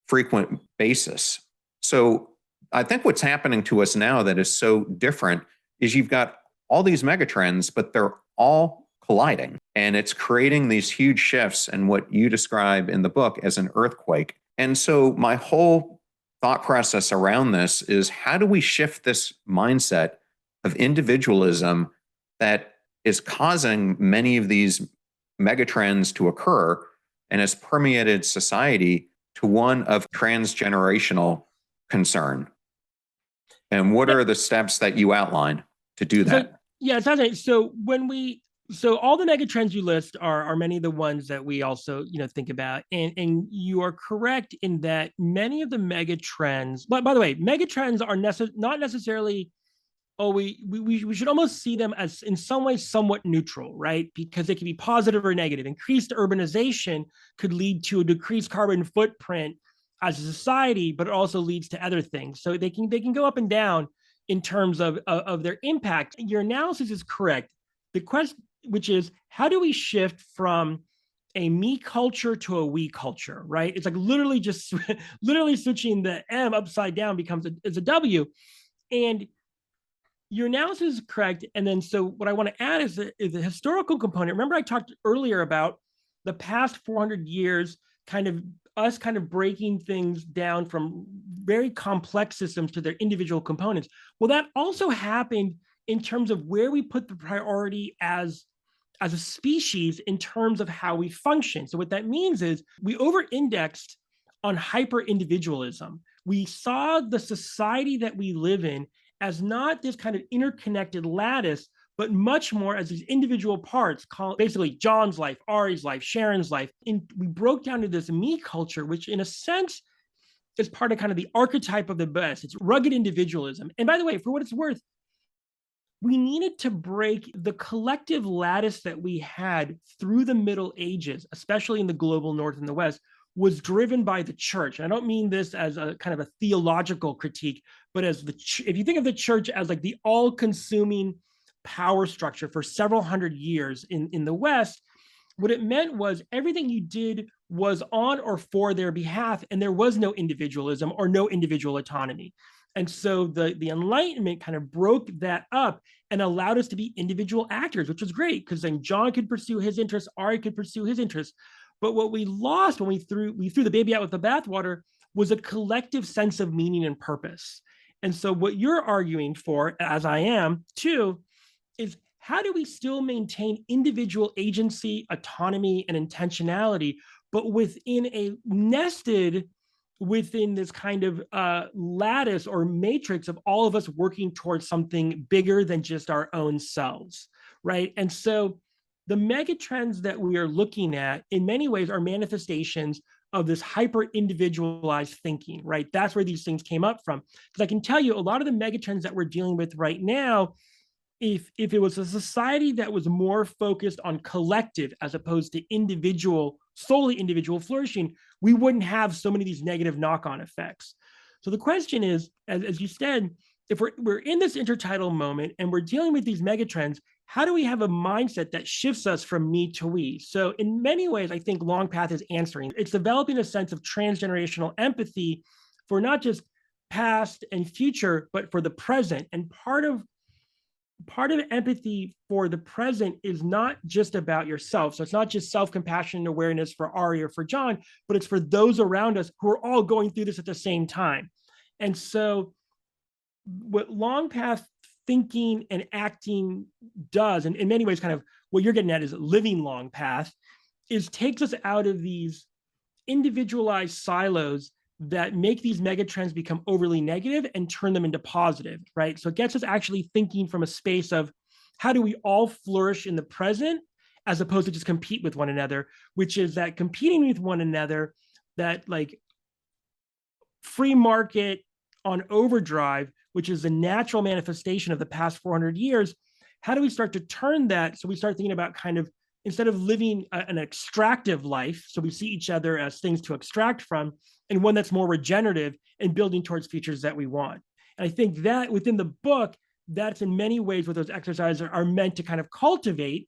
Speaker 1: frequent basis. So I think what's happening to us now that is so different is you've got all these megatrends, but they're all colliding. And it's creating these huge shifts in what you describe in the book as an earthquake. And so my whole thought process around this is how do we shift this mindset of individualism that is causing many of these megatrends to occur and has permeated society to one of transgenerational concern? And what are the steps that you outline to do that?
Speaker 2: Yeah, it's fascinating. So all the megatrends you list are many of the ones that we also think about, and you are correct in that many of the megatrends. But by the way, megatrends are not necessarily. Oh, we should almost see them as in some ways somewhat neutral, right? Because they can be positive or negative. Increased urbanization could lead to a decreased carbon footprint as a society, but it also leads to other things. So they can go up and down in terms of their impact. Your analysis is correct. The question, which is, how do we shift from a me culture to a we culture, right? It's like literally just literally switching the M upside down becomes a W. And your analysis is correct. And then, so what I want to add is the historical component. Remember, I talked earlier about the past 400 years kind of us kind of breaking things down from very complex systems to their individual components. Well, that also happened in terms of where we put the priority as a species in terms of how we function. So what that means is we over-indexed on hyper-individualism. We saw the society that we live in as not this kind of interconnected lattice, but much more as these individual parts, called basically John's life, Ari's life, Sharon's life. And we broke down to this me culture, which in a sense is part of kind of the archetype of the best. It's rugged individualism. And by the way, for what it's worth, we needed to break the collective lattice that we had through the Middle Ages, especially in the global North and the West, was driven by the church. And I don't mean this as a kind of a theological critique, but as if you think of the church as like the all-consuming power structure for several hundred years in the West, what it meant was everything you did was on or for their behalf, and there was no individualism or no individual autonomy. And so the Enlightenment kind of broke that up and allowed us to be individual actors, which was great because then John could pursue his interests, Ari could pursue his interests. But what we lost when we threw the baby out with the bathwater was a collective sense of meaning and purpose. And so what you're arguing for, as I am too, is how do we still maintain individual agency, autonomy, and intentionality, but nested within this kind of lattice or matrix of all of us working towards something bigger than just our own selves, right? And so the megatrends that we are looking at in many ways are manifestations of this hyper individualized thinking, right? That's where these things came up from. Because I can tell you a lot of the megatrends that we're dealing with right now, if it was a society that was more focused on collective as opposed to solely individual flourishing, we wouldn't have so many of these negative knock-on effects. So the question is, as you said, if we're in this intertidal moment and we're dealing with these megatrends, how do we have a mindset that shifts us from me to we? So in many ways, I think Longpath is answering. It's developing a sense of transgenerational empathy for not just past and future, but for the present. And part of empathy for the present is not just about yourself. So it's not just self-compassion and awareness for Ari or for John, but it's for those around us who are all going through this at the same time. And so what Longpath thinking and acting does, and in many ways kind of what you're getting at is living Longpath, is takes us out of these individualized silos that make these megatrends become overly negative and turn them into positive, right? So it gets us actually thinking from a space of how do we all flourish in the present as opposed to just compete with one another, which is that competing with one another, that like free market on overdrive, which is a natural manifestation of the past 400 years. How do we start to turn that? So we start thinking about kind of, instead of living an extractive life, so we see each other as things to extract from, and one that's more regenerative and building towards futures that we want. And I think that within the book, that's in many ways what those exercises are meant to kind of cultivate,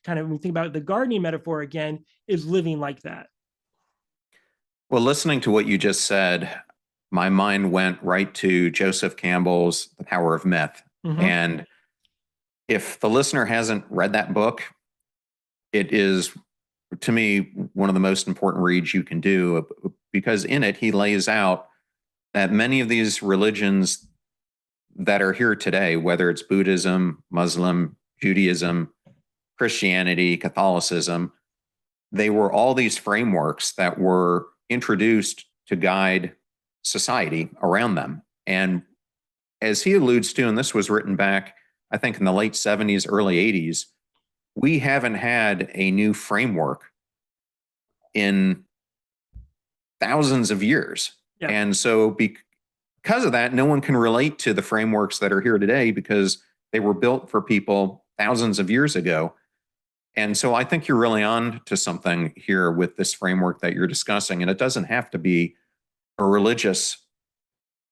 Speaker 2: kind of when we think about the gardening metaphor again, is living like that.
Speaker 1: Well, listening to what you just said, my mind went right to Joseph Campbell's The Power of Myth. Mm-hmm. And if the listener hasn't read that book, it is, to me, one of the most important reads you can do, because in it, he lays out that many of these religions that are here today, whether it's Buddhism, Muslim, Judaism, Christianity, Catholicism, they were all these frameworks that were introduced to guide society around them. And as he alludes to, and this was written back, I think in the late 70s, early 80s, we haven't had a new framework in thousands of years. Yeah. And so because of that, no one can relate to the frameworks that are here today because they were built for people thousands of years ago. And so I think you're really on to something here with this framework that you're discussing. And it doesn't have to be a religious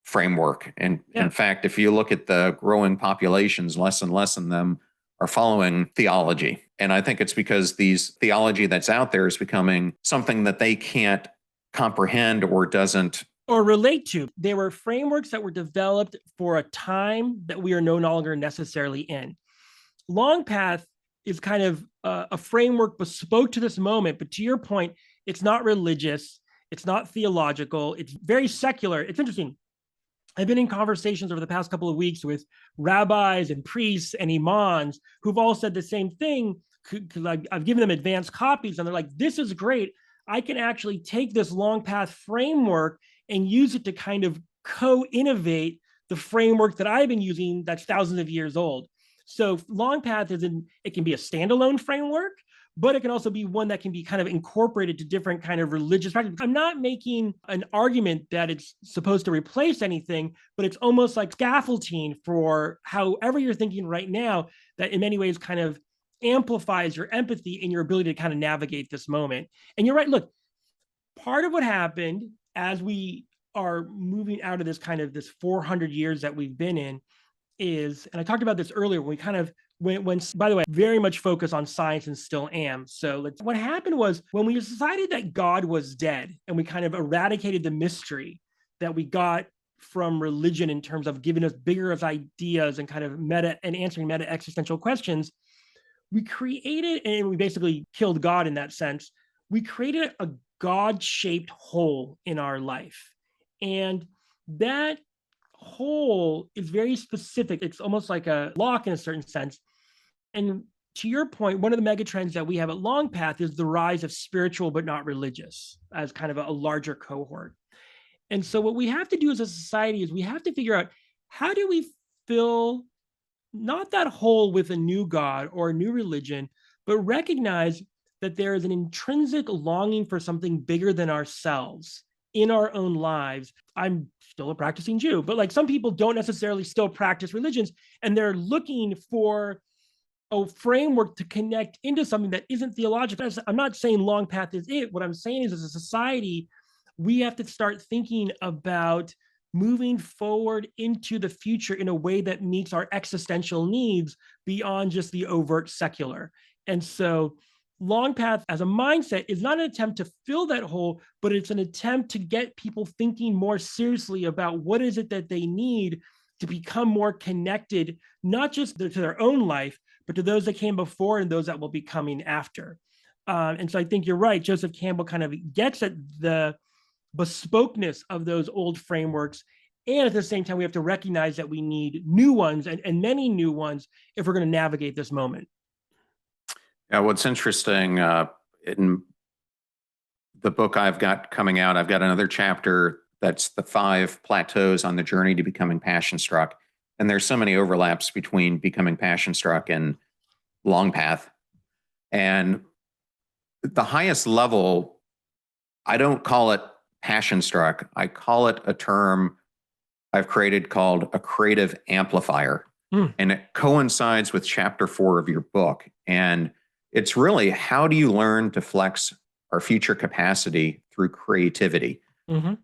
Speaker 1: framework. And in fact, if you look at the growing populations, less and less of them are following theology. And I think it's because these theology that's out there is becoming something that they can't comprehend or doesn't
Speaker 2: or relate to. They were frameworks that were developed for a time that we are no longer necessarily in. Longpath is kind of a framework bespoke to this moment, but to your point, it's not religious. It's not theological. It's very secular. It's interesting. I've been in conversations over the past couple of weeks with rabbis and priests and imams who've all said the same thing, because I've given them advanced copies and they're like, this is great. I can actually take this Longpath framework and use it to kind of co-innovate the framework that I've been using that's thousands of years old. So Longpath it can be a standalone framework, but it can also be one that can be kind of incorporated to different kind of religious practices. I'm not making an argument that it's supposed to replace anything, but it's almost like scaffolding for however you're thinking right now, that in many ways kind of amplifies your empathy and your ability to kind of navigate this moment. And you're right, look, part of what happened as we are moving out of this kind of this 400 years that we've been in is, and I talked about this earlier, when we kind of when by the way, very much focus on science and still am. So what happened was when we decided that God was dead and we kind of eradicated the mystery that we got from religion in terms of giving us bigger ideas and kind of answering meta existential questions, we created, and we basically killed God in that sense. We created a God-shaped hole in our life. And that hole is very specific. It's almost like a lock in a certain sense. And to your point, one of the megatrends that we have at Longpath is the rise of spiritual but not religious as kind of a larger cohort. And so what we have to do as a society is we have to figure out, how do we fill not that hole with a new God or a new religion, but recognize that there is an intrinsic longing for something bigger than ourselves in our own lives. I'm still a practicing Jew, but like some people don't necessarily still practice religions, and they're looking for a framework to connect into something that isn't theological. I'm not saying Longpath is it. What I'm saying is, as a society, we have to start thinking about moving forward into the future in a way that meets our existential needs beyond just the overt secular. And so Longpath as a mindset is not an attempt to fill that hole, but it's an attempt to get people thinking more seriously about what is it that they need to become more connected, not just to their own life, but to those that came before and those that will be coming after. And so I think you're right. Joseph Campbell kind of gets at the bespokeness of those old frameworks. And at the same time, we have to recognize that we need new ones and many new ones if we're going to navigate this moment.
Speaker 1: Yeah, what's interesting in the book I've got coming out, I've got another chapter that's the 5 plateaus on the journey to becoming passion struck. And there's so many overlaps between becoming passion struck and Longpath. And the highest level, I don't call it passion struck. I call it a term I've created called a creative amplifier. And it coincides with chapter 4 of your book. And it's really, how do you learn to flex our future capacity through creativity?
Speaker 2: Mm-hmm.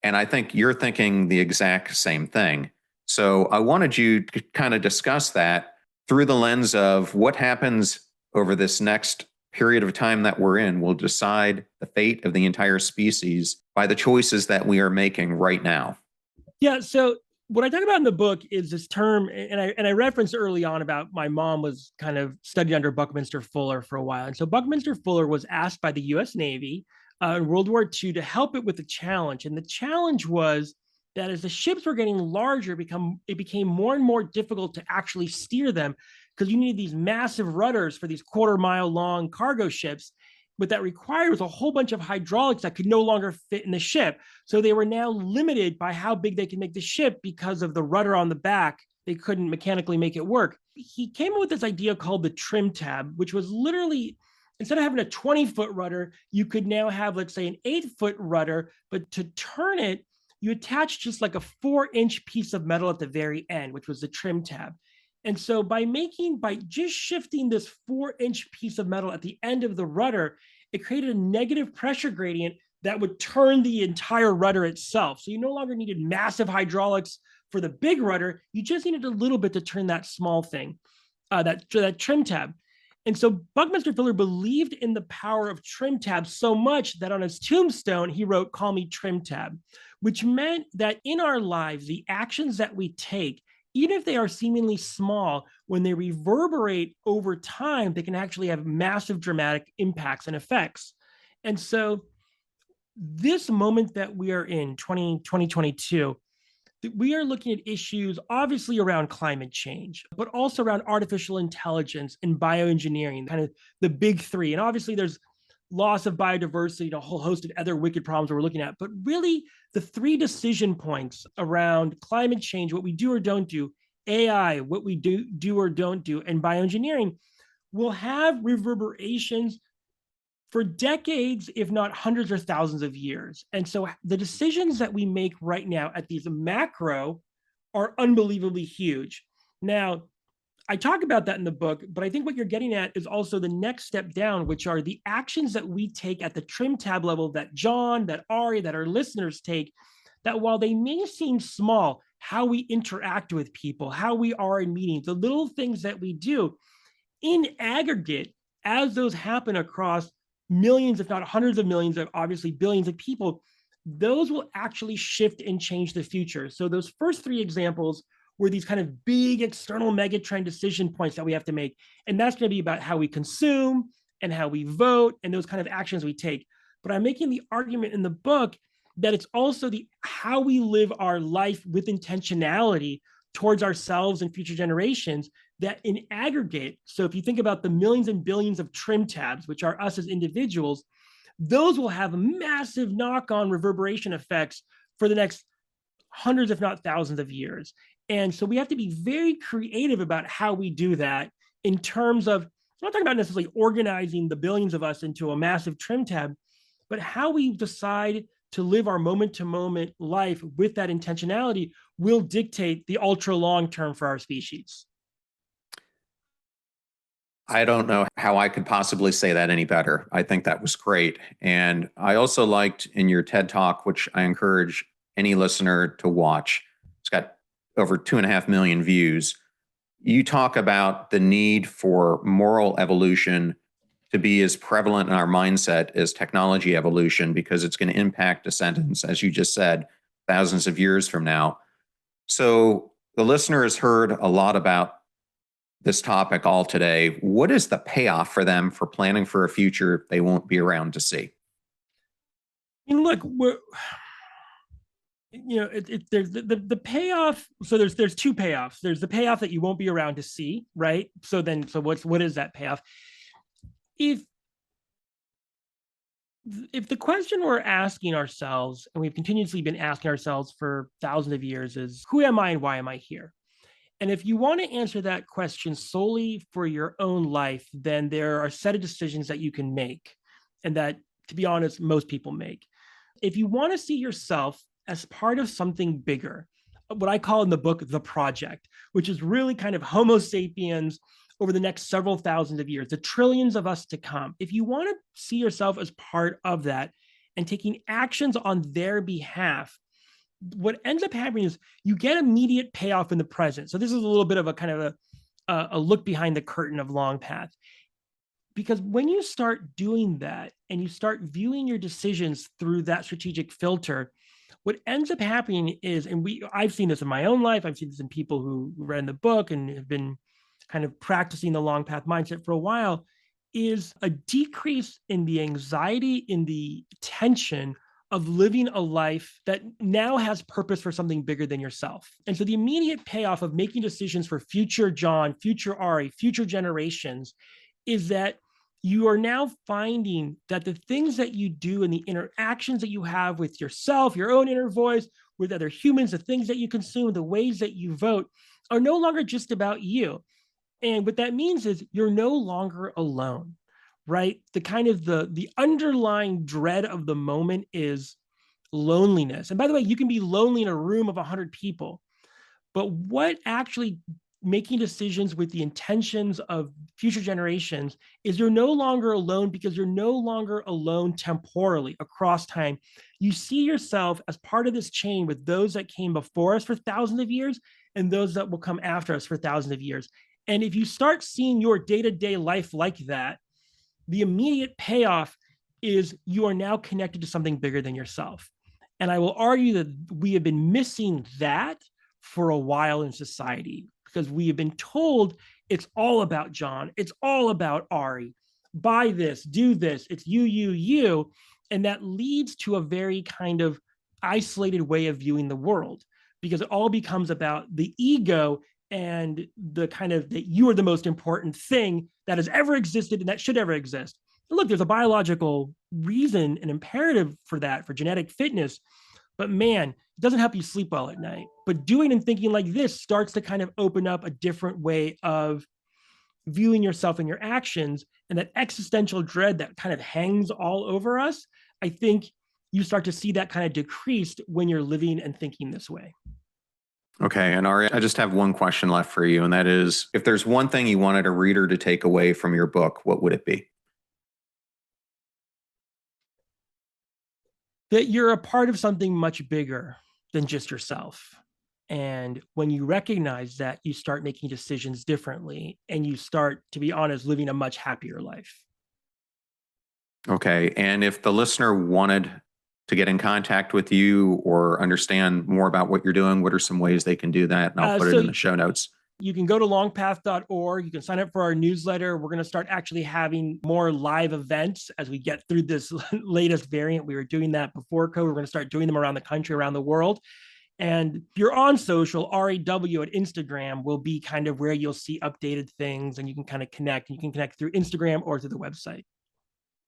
Speaker 1: And I think you're thinking the exact same thing. So I wanted you to kind of discuss that through the lens of what happens over this next period of time that we're in will decide the fate of the entire species by the choices that we are making right now.
Speaker 2: Yeah. So what I talk about in the book is this term, and I referenced early on about my mom was kind of studied under Buckminster Fuller for a while. And so Buckminster Fuller was asked by the US Navy in World War II to help it with a challenge. And the challenge was that as the ships were getting larger, it became more and more difficult to actually steer them, because you needed these massive rudders for these quarter-mile long cargo ships. What that required was a whole bunch of hydraulics that could no longer fit in the ship. So they were now limited by how big they could make the ship because of the rudder on the back. They couldn't mechanically make it work. He came up with this idea called the trim tab, which was literally, instead of having a 20-foot rudder, you could now have, let's say, an 8-foot rudder, but to turn it, you attach just like a 4-inch piece of metal at the very end, which was the trim tab. And so by just shifting this 4-inch piece of metal at the end of the rudder, it created a negative pressure gradient that would turn the entire rudder itself. So you no longer needed massive hydraulics for the big rudder. You just needed a little bit to turn that small thing, that trim tab. And so Buckminster Fuller believed in the power of trim tabs so much that on his tombstone, he wrote, "Call me trim tab," which meant that in our lives, the actions that we take, even if they are seemingly small, when they reverberate over time, they can actually have massive dramatic impacts and effects. And so this moment that we are in 2022, we are looking at issues obviously around climate change, but also around artificial intelligence and bioengineering, kind of the big three. And obviously there's loss of biodiversity and a whole host of other wicked problems that we're looking at. But really, the three decision points around climate change, what we do or don't do, AI, what we do or don't do, and bioengineering will have reverberations for decades, if not hundreds or thousands of years. And so the decisions that we make right now at these macro are unbelievably huge. Now, I talk about that in the book, but I think what you're getting at is also the next step down, which are the actions that we take at the trim tab level that John, that Ari, that our listeners take, that while they may seem small, how we interact with people, how we are in meetings, the little things that we do in aggregate, as those happen across millions, if not hundreds of millions of obviously billions of people, those will actually shift and change the future. So those first three examples were these kind of big external megatrend decision points that we have to make. And that's going to be about how we consume and how we vote and those kind of actions we take. But I'm making the argument in the book that it's also the how we live our life with intentionality towards ourselves and future generations that in aggregate, so if you think about the millions and billions of trim tabs, which are us as individuals, those will have massive knock-on reverberation effects for the next hundreds, if not thousands of years. And so we have to be very creative about how we do that in terms of, I'm not talking about necessarily organizing the billions of us into a massive trim tab, but how we decide to live our moment-to-moment life with that intentionality will dictate the ultra long term for our species.
Speaker 1: I don't know how I could possibly say that any better. I think that was great. And I also liked in your TED Talk, which I encourage any listener to watch, it's got over 2.5 million views. You talk about the need for moral evolution to be as prevalent in our mindset as technology evolution, because it's going to impact descendants, as you just said, thousands of years from now. So the listener has heard a lot about this topic all today. What is the payoff for them for planning for a future they won't be around to see?
Speaker 2: Look, there's the payoff. So there's two payoffs. There's the payoff that you won't be around to see, right? So what is that payoff? If the question we're asking ourselves, and we've continuously been asking ourselves for thousands of years, is who am I and why am I here? And if you want to answer that question solely for your own life, then there are a set of decisions that you can make, and that, to be honest, most people make. If you want to see yourself as part of something bigger, what I call in the book the project, which is really kind of Homo sapiens over the next several thousands of years, the trillions of us to come. If you want to see yourself as part of that and taking actions on their behalf, what ends up happening is you get immediate payoff in the present. So this is a little bit of a kind of a look behind the curtain of Longpath. Because when you start doing that and you start viewing your decisions through that strategic filter, what ends up happening is, and I've seen this in my own life, I've seen this in people who read the book and have been kind of practicing the Longpath mindset for a while, is a decrease in the anxiety, in the tension of living a life that now has purpose for something bigger than yourself. And so the immediate payoff of making decisions for future John, future Ari, future generations is that you are now finding that the things that you do and the interactions that you have with yourself, your own inner voice, with other humans, the things that you consume, the ways that you vote are no longer just about you. And what that means is you're no longer alone, right? The kind of the underlying dread of the moment is loneliness. And by the way, you can be lonely in a room of 100 people, but what actually making decisions with the intentions of future generations is you're no longer alone, because you're no longer alone temporally across time. You see yourself as part of this chain with those that came before us for thousands of years and those that will come after us for thousands of years. And if you start seeing your day-to-day life like that, the immediate payoff is you are now connected to something bigger than yourself. And I will argue that we have been missing that for a while in society, because we have been told it's all about John, it's all about Ari, buy this, do this, it's you, you, you. And that leads to a very kind of isolated way of viewing the world, because it all becomes about the ego and the kind of that you are the most important thing that has ever existed and that should ever exist. And look, there's a biological reason and imperative for that, for genetic fitness. But man, it doesn't help you sleep well at night. But doing and thinking like this starts to kind of open up a different way of viewing yourself and your actions. And that existential dread that kind of hangs all over us, I think you start to see that kind of decreased when you're living and thinking this way.
Speaker 1: Okay. And Ari, I just have one question left for you. And that is, if there's one thing you wanted a reader to take away from your book, what would it be?
Speaker 2: That you're a part of something much bigger than just yourself. And when you recognize that, you start making decisions differently and you start, to be honest, living a much happier life.
Speaker 1: Okay. And if the listener wanted to get in contact with you or understand more about what you're doing, what are some ways they can do that? And I'll put it in the show notes.
Speaker 2: You can go to longpath.org. You can sign up for our newsletter. We're going to start actually having more live events as we get through this latest variant. We were doing that before COVID. We're going to start doing them around the country, around the world. And if you're on social, RAW at Instagram will be kind of where you'll see updated things and you can kind of connect. You can connect through Instagram or through the website.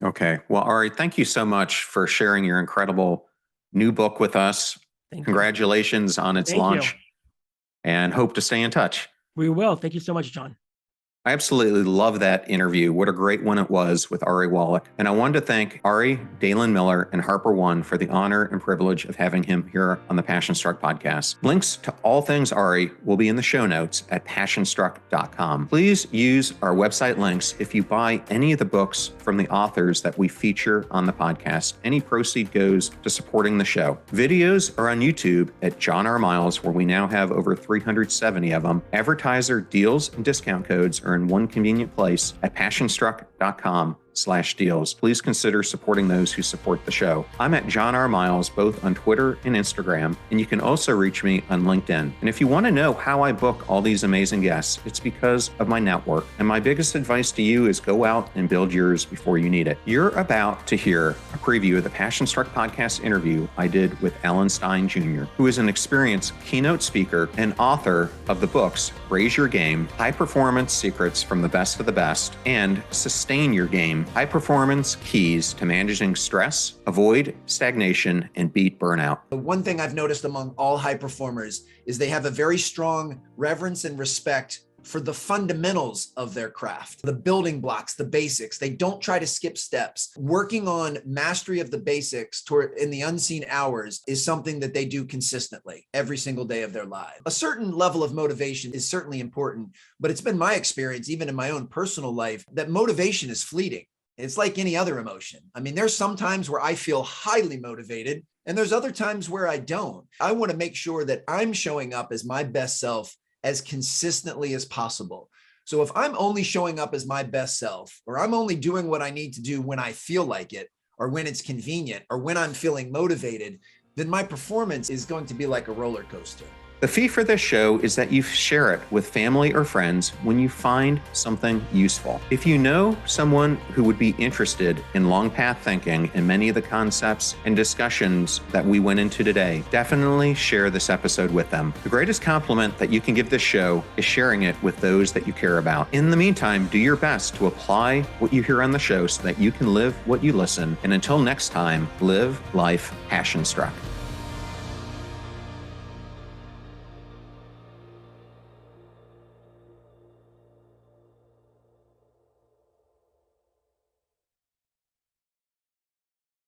Speaker 1: Okay. Well, Ari, thank you so much for sharing your incredible new book with us. Congratulations on its launch and hope to stay in touch.
Speaker 2: We will. Thank you so much, John.
Speaker 1: I absolutely love that interview. What a great one it was with Ari Wallach. And I wanted to thank Ari, Dalen Miller, and Harper One for the honor and privilege of having him here on the Passion Struck podcast. Links to all things Ari will be in the show notes at passionstruck.com. Please use our website links if you buy any of the books from the authors that we feature on the podcast. Any proceed goes to supporting the show. Videos are on YouTube at John R. Miles, where we now have over 370 of them. Advertiser deals and discount codes are in one convenient place at passionstruck.com/deals. Please consider supporting those who support the show. I'm at John R. Miles, both on Twitter and Instagram, and you can also reach me on LinkedIn. And if you want to know how I book all these amazing guests, it's because of my network. And my biggest advice to you is go out and build yours before you need it. You're about to hear a preview of the Passion Struck podcast interview I did with Alan Stein Jr., who is an experienced keynote speaker and author of the books Raise Your Game, High Performance Secrets from the Best of the Best, and Sustain Your Game, High Performance Keys to Managing Stress, Avoid Stagnation, and Beat Burnout.
Speaker 3: The one thing I've noticed among all high performers is they have a very strong reverence and respect for the fundamentals of their craft, the building blocks, the basics. They don't try to skip steps. Working on mastery of the basics in the unseen hours is something that they do consistently every single day of their lives. A certain level of motivation is certainly important, but it's been my experience, even in my own personal life, that motivation is fleeting. It's like any other emotion. I mean, there's some times where I feel highly motivated, and there's other times where I don't. I want to make sure that I'm showing up as my best self as consistently as possible. So if I'm only showing up as my best self, or I'm only doing what I need to do when I feel like it, or when it's convenient, or when I'm feeling motivated, then my performance is going to be like a roller coaster.
Speaker 1: The fee for this show is that you share it with family or friends when you find something useful. If you know someone who would be interested in Longpath thinking and many of the concepts and discussions that we went into today, definitely share this episode with them. The greatest compliment that you can give this show is sharing it with those that you care about. In the meantime, do your best to apply what you hear on the show so that you can live what you listen. And until next time, live life passion struck.